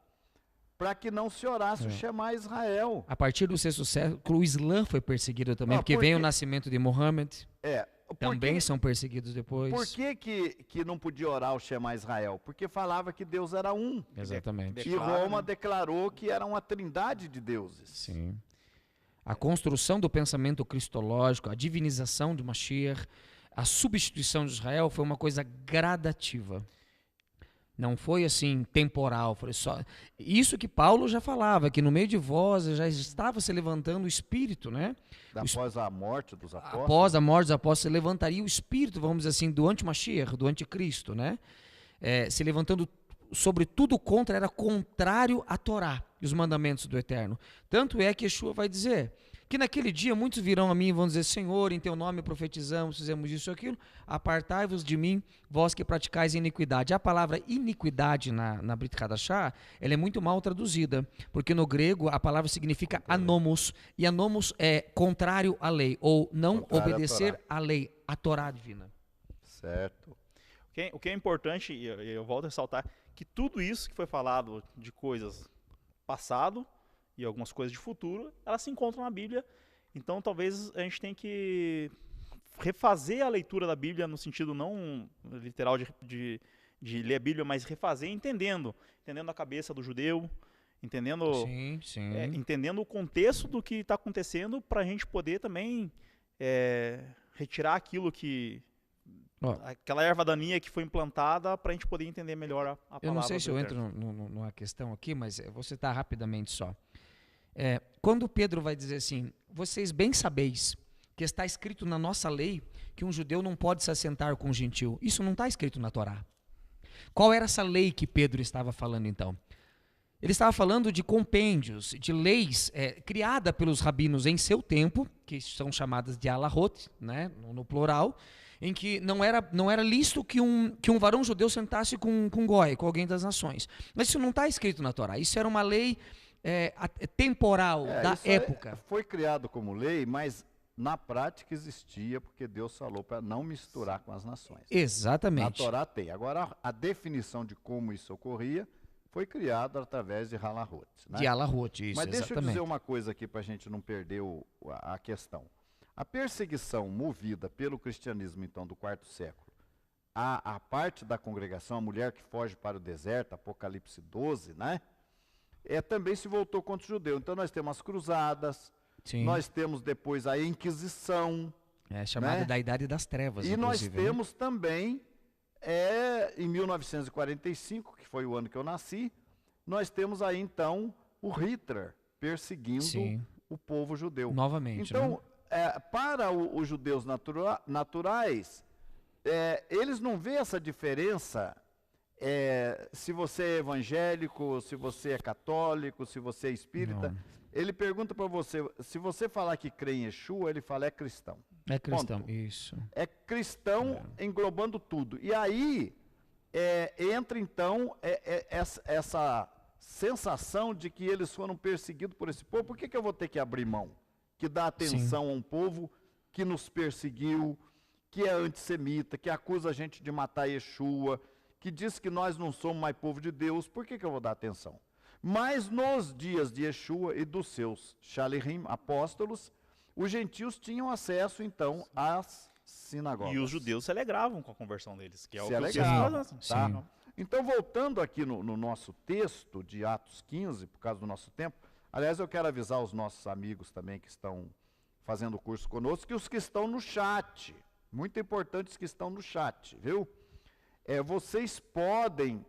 para que não se orasse o Shema Israel. A partir do VI século, o Islã foi perseguido também, porque veio o nascimento de Muhammad. Também são perseguidos depois. Por que não podia orar o Shema Israel? Porque falava que Deus era um. Exatamente. E Roma declarou que era uma trindade de deuses. Sim. A construção do pensamento cristológico, a divinização de Mashiach, a substituição de Israel foi uma coisa gradativa. Não foi assim temporal, foi só isso que Paulo já falava, que no meio de vós já estava se levantando o Espírito, né? Após a morte dos apóstolos. Após a morte dos apóstolos, se levantaria o Espírito, vamos dizer assim, do anti-Mashiach, do anticristo, né? Se levantando sobre tudo contra, era contrário à Torá e os mandamentos do Eterno. Tanto é que Yeshua vai dizer que naquele dia muitos virão a mim e vão dizer: Senhor, em teu nome profetizamos, fizemos isso e aquilo, apartai-vos de mim, vós que praticais iniquidade. A palavra iniquidade na Brit Hadashah, ela é muito mal traduzida, porque no grego a palavra significa anomos, e anomos é contrário à lei, ou não contrário obedecer à lei, à Torá divina. Certo. O que é importante, e eu volto a ressaltar, que tudo isso que foi falado de coisas passado e algumas coisas de futuro, elas se encontram na Bíblia Então, talvez a gente tenha que refazer a leitura da Bíblia no sentido não literal de ler a Bíblia, mas refazer entendendo a cabeça do judeu, entendendo o contexto do que está acontecendo, para a gente poder também retirar aquilo aquela erva daninha que foi implantada, para a gente poder entender melhor a palavra. Eu não sei se eu entro numa questão aqui, mas eu vou citar rapidamente só. Quando Pedro vai dizer assim, vocês bem sabeis que está escrito na nossa lei que um judeu não pode se assentar com um gentil. Isso não está escrito na Torá. Qual era essa lei que Pedro estava falando então? Ele estava falando de compêndios, de leis criadas pelos rabinos em seu tempo, que são chamadas de alahot, né, no plural, em que não era lícito que um varão judeu sentasse com um goi, com alguém das nações. Mas isso não está escrito na Torá. Isso era uma lei temporal da época. Foi criado como lei, mas na prática existia, porque Deus falou para não misturar com as nações. Exatamente. Na Torá tem. Agora, a definição de como isso ocorria foi criada através de halahot. Né? De halahot, isso, mas deixa exatamente. eu dizer uma coisa aqui para a gente não perder a questão. A perseguição movida pelo cristianismo, então, do quarto século, a parte da congregação, a mulher que foge para o deserto, Apocalipse 12, né? Também se voltou contra o judeu. Então nós temos as cruzadas, sim, nós temos depois a Inquisição. Chamada, né, da Idade das Trevas. E nós temos também, em 1945, que foi o ano que eu nasci, nós temos aí então o Hitler perseguindo, sim, o povo judeu. Novamente. Então, para os judeus naturais, eles não veem essa diferença. Se você é evangélico, se você é católico, se você é espírita, não. Ele pergunta para você, se você falar que crê em Yeshua, ele fala é cristão. É cristão, ponto. Isso. É cristão englobando tudo. E aí entra então essa sensação de que eles foram perseguidos por esse povo. Por que eu vou ter que abrir mão? Que dá atenção, sim, a um povo que nos perseguiu, que é antissemita, que acusa a gente de matar Yeshua, que diz que nós não somos mais povo de Deus. Por que eu vou dar atenção? Mas nos dias de Yeshua e dos seus Shalihim, apóstolos, os gentios tinham acesso, então, às sinagogas. E os judeus se alegravam com a conversão deles, que é o que alegravam, tá? Então, voltando aqui no nosso texto de Atos 15, por causa do nosso tempo, aliás, eu quero avisar os nossos amigos também que estão fazendo o curso conosco, que os que estão no chat, muito importante os que estão no chat, viu? Vocês podem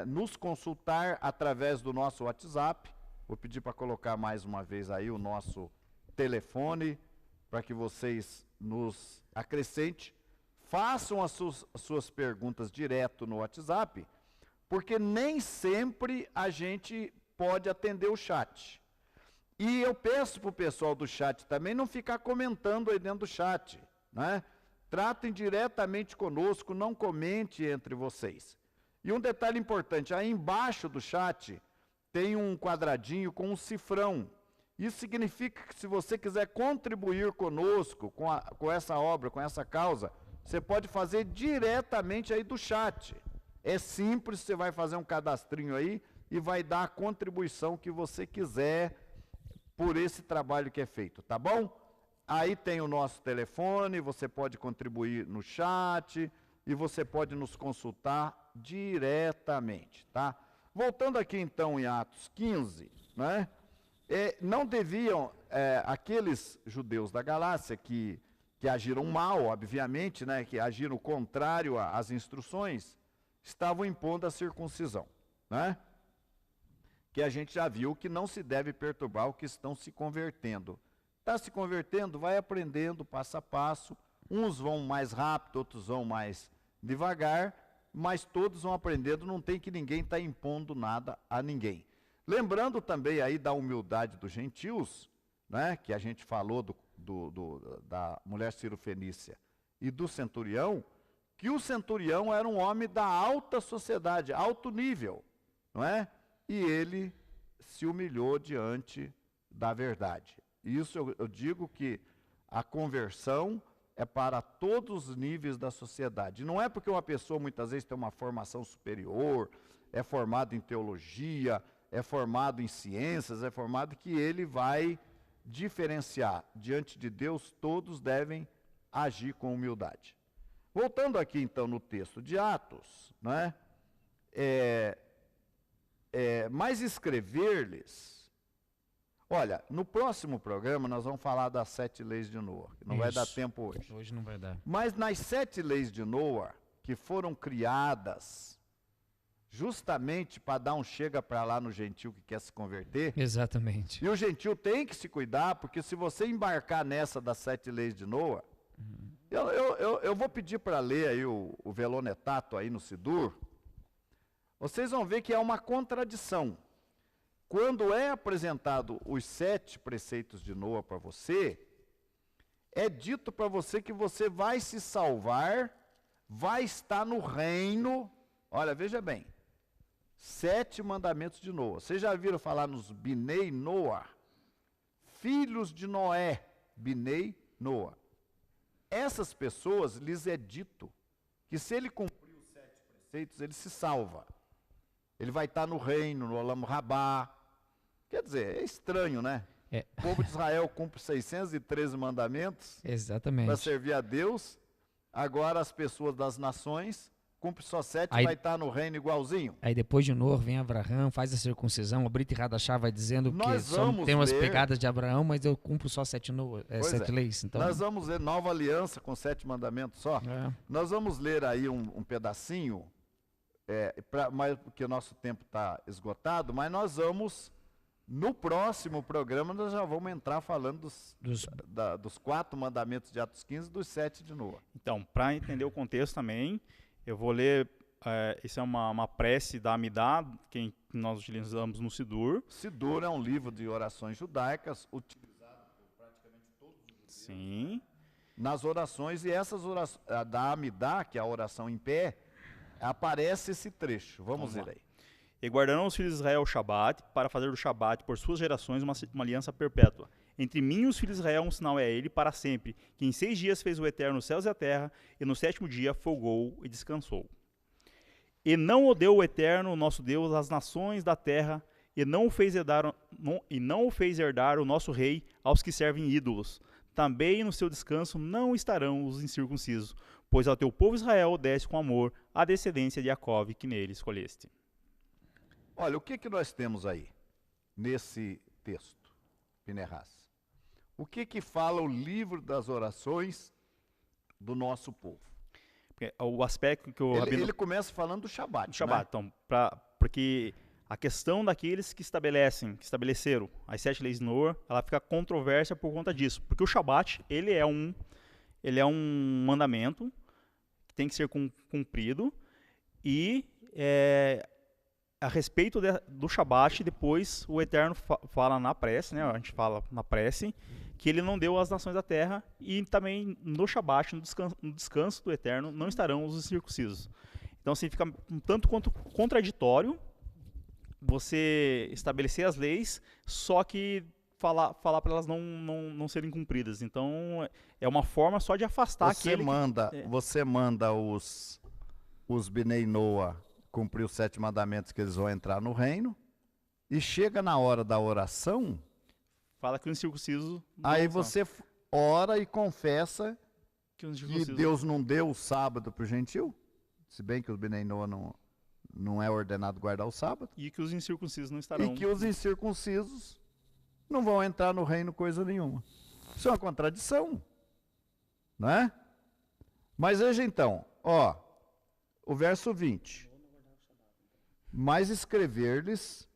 nos consultar através do nosso WhatsApp. Vou pedir para colocar mais uma vez aí o nosso telefone, para que vocês nos acrescentem. Façam as suas perguntas direto no WhatsApp, porque nem sempre a gente pode atender o chat. E eu peço para o pessoal do chat também não ficar comentando aí dentro do chat, né? Tratem diretamente conosco, não comente entre vocês. E um detalhe importante, aí embaixo do chat tem um quadradinho com um cifrão. Isso significa que se você quiser contribuir conosco, com essa obra, com essa causa, você pode fazer diretamente aí do chat. É simples, você vai fazer um cadastrinho aí e vai dar a contribuição que você quiser por esse trabalho que é feito, tá bom? Aí tem o nosso telefone, você pode contribuir no chat e você pode nos consultar diretamente, tá? Voltando aqui então em Atos 15, né? Não deviam, aqueles judeus da Galácia que agiram mal, obviamente, né? Que agiram contrário às instruções, estavam impondo a circuncisão, né? Que a gente já viu que não se deve perturbar o que estão se convertendo. Está se convertendo, vai aprendendo passo a passo. Uns vão mais rápido, outros vão mais devagar, mas todos vão aprendendo, não tem que ninguém estar impondo nada a ninguém. Lembrando também aí da humildade dos gentios, né, que a gente falou da mulher cirofenícia e do centurião, que o centurião era um homem da alta sociedade, alto nível, não é? E ele se humilhou diante da verdade. Isso eu digo que a conversão é para todos os níveis da sociedade. Não é porque uma pessoa muitas vezes tem uma formação superior, é formado em teologia, é formado em ciências, é formado que ele vai diferenciar diante de Deus, todos devem agir com humildade. Voltando aqui então no texto de Atos, né? Mas escrever-lhes. Olha, no próximo programa nós vamos falar das 7 leis de Noa, que não vai dar tempo hoje. Hoje não vai dar. Mas nas 7 leis de Noa, que foram criadas justamente para dar um chega para lá no gentil que quer se converter. Exatamente. E o gentil tem que se cuidar, porque se você embarcar nessa das 7 leis de Noa, eu vou pedir para ler aí o Velonetato aí no Sidur. Vocês vão ver que é uma contradição. Quando é apresentado os 7 preceitos de Noa para você, é dito para você que você vai se salvar, vai estar no reino. Olha, veja bem, 7 mandamentos de Noa. Vocês já viram falar nos Binei Noa? Filhos de Noé, Binei Noa. Essas pessoas lhes é dito que se ele cumprir os 7 preceitos, ele se salva. Ele vai estar no reino, no Olam Rabá. Quer dizer, é estranho, né? O povo de Israel cumpre 613 mandamentos para servir a Deus. Agora as pessoas das nações cumprem só 7 e vai estar no reino igualzinho. Aí depois de Noa vem Abraão, faz a circuncisão, a Brita e Radachá vai dizendo que tem umas pegadas de Abraão, mas eu cumpro só 7 leis. Então... Nós vamos ler Nova Aliança com 7 mandamentos só. Nós vamos ler aí um pedacinho, porque o nosso tempo está esgotado, mas nós vamos, no próximo programa, nós já vamos entrar falando dos 4 mandamentos de Atos 15 e dos 7 de Noa. Então, para entender o contexto também, eu vou ler, isso é uma prece da Amidá, que nós utilizamos no Sidur. Sidur é um livro de orações judaicas, utilizado por praticamente todos os judeus. Sim. Nas orações, e essas orações, da Amidá, que é a oração em pé, aparece esse trecho. Vamos ver aí. E guardarão os filhos de Israel o Shabat, para fazer do Shabat por suas gerações uma aliança perpétua. Entre mim e os filhos de Israel um sinal é ele para sempre, que em 6 dias fez o Eterno os céus e a terra, e no 7º dia folgou e descansou. E não odeou o Eterno, nosso Deus, as nações da terra, e não o fez herdar o nosso rei aos que servem ídolos. Também no seu descanso não estarão os incircuncisos, pois ao teu povo Israel desce com amor a descendência de Jacó que nele escolheste. Olha, o que nós temos aí, nesse texto, Pinehas? O que fala o livro das orações do nosso povo? O aspecto que ele começa falando do Shabat. Shabat, né? Então, porque a questão daqueles que estabeleceram as 7 leis de Noa, ela fica controversa por conta disso. Porque o Shabat, ele é um mandamento que tem que ser cumprido, e a respeito do Shabat, depois o Eterno fala na prece, né? A gente fala na prece, que ele não deu às nações da terra, e também no Shabat, no descanso do Eterno, não estarão os incircuncisos. Então, assim, fica um tanto quanto contraditório você estabelecer as leis, só que falar para elas não serem cumpridas. Então, é uma forma só de afastar Você manda os Binei Noa cumprir os 7 mandamentos, que eles vão entrar no reino, e chega na hora da oração, fala que o incircunciso... Aí você ora e confessa que Deus não deu o sábado para o gentil, se bem que os Binei Noa não é ordenado guardar o sábado. E que os incircuncisos não estarão. E que os incircuncisos não vão entrar no reino coisa nenhuma. Isso é uma contradição, não é? Mas veja então, o verso 20. Mas escrever-lhes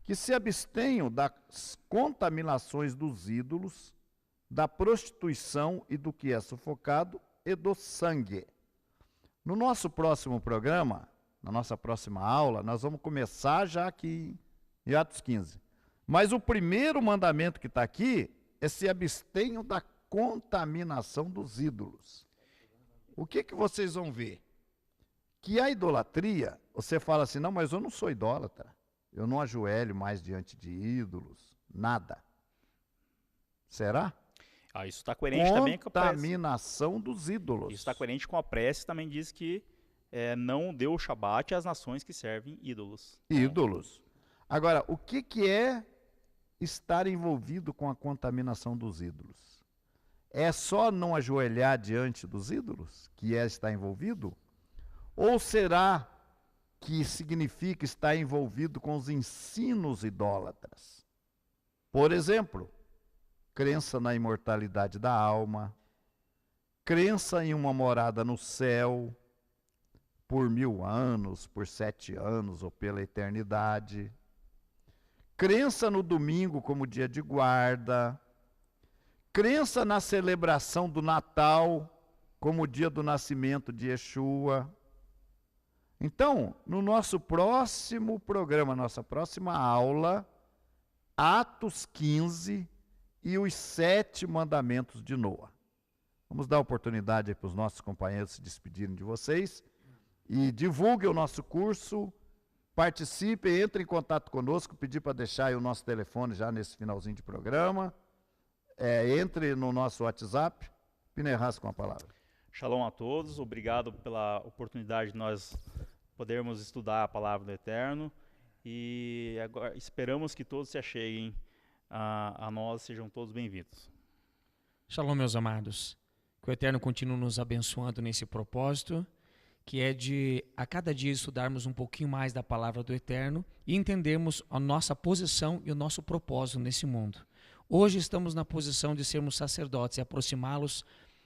que se abstenham das contaminações dos ídolos, da prostituição e do que é sufocado, e do sangue. No nosso próximo programa, na nossa próxima aula, nós vamos começar já aqui em Atos 15. Mas o primeiro mandamento que está aqui é se abstenham da contaminação dos ídolos. O que vocês vão ver? Que a idolatria, você fala assim, não, mas eu não sou idólatra. Eu não ajoelho mais diante de ídolos, nada. Será? Isso está coerente também com a prece. Contaminação dos ídolos. Isso está coerente com a prece, também diz que não deu o Shabat às nações que servem ídolos. Ídolos. Agora, o que é estar envolvido com a contaminação dos ídolos? É só não ajoelhar diante dos ídolos que estar envolvido? Ou será que significa estar envolvido com os ensinos idólatras? Por exemplo, crença na imortalidade da alma, crença em uma morada no céu, por 1000 anos, por 7 anos ou pela eternidade, crença no domingo como dia de guarda, crença na celebração do Natal como o dia do nascimento de Yeshua. Então, no nosso próximo programa, nossa próxima aula, Atos 15 e os 7 mandamentos de Noa. Vamos dar oportunidade para os nossos companheiros se despedirem de vocês e divulguem o nosso curso, participem, entrem em contato conosco, pedir para deixar aí o nosso telefone já nesse finalzinho de programa, entre no nosso WhatsApp. Pinehas com a palavra. Shalom a todos, obrigado pela oportunidade de nós podermos estudar a palavra do Eterno e agora esperamos que todos se acheguem a nós, sejam todos bem-vindos. Shalom, meus amados. Que o Eterno continue nos abençoando nesse propósito, que é de a cada dia estudarmos um pouquinho mais da palavra do Eterno e entendermos a nossa posição e o nosso propósito nesse mundo. Hoje estamos na posição de sermos sacerdotes e aproximá-los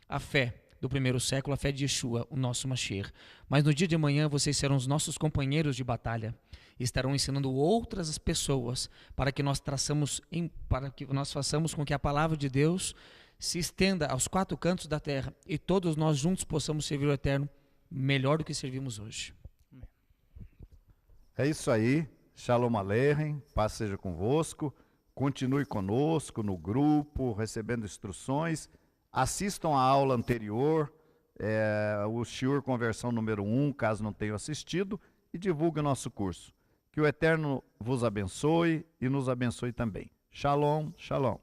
à fé do primeiro século, a fé de Yeshua, o nosso Mashiach. Mas no dia de amanhã vocês serão os nossos companheiros de batalha e estarão ensinando outras pessoas para que nós façamos com que a palavra de Deus se estenda aos 4 cantos da terra e todos nós juntos possamos servir o Eterno melhor do que servimos hoje. É isso aí. Shalom Aleichem, paz seja convosco. Continue conosco no grupo, recebendo instruções. Assistam a aula anterior, o Shiur Conversão número 1, caso não tenham assistido, e divulgue o nosso curso. Que o Eterno vos abençoe e nos abençoe também. Shalom, shalom.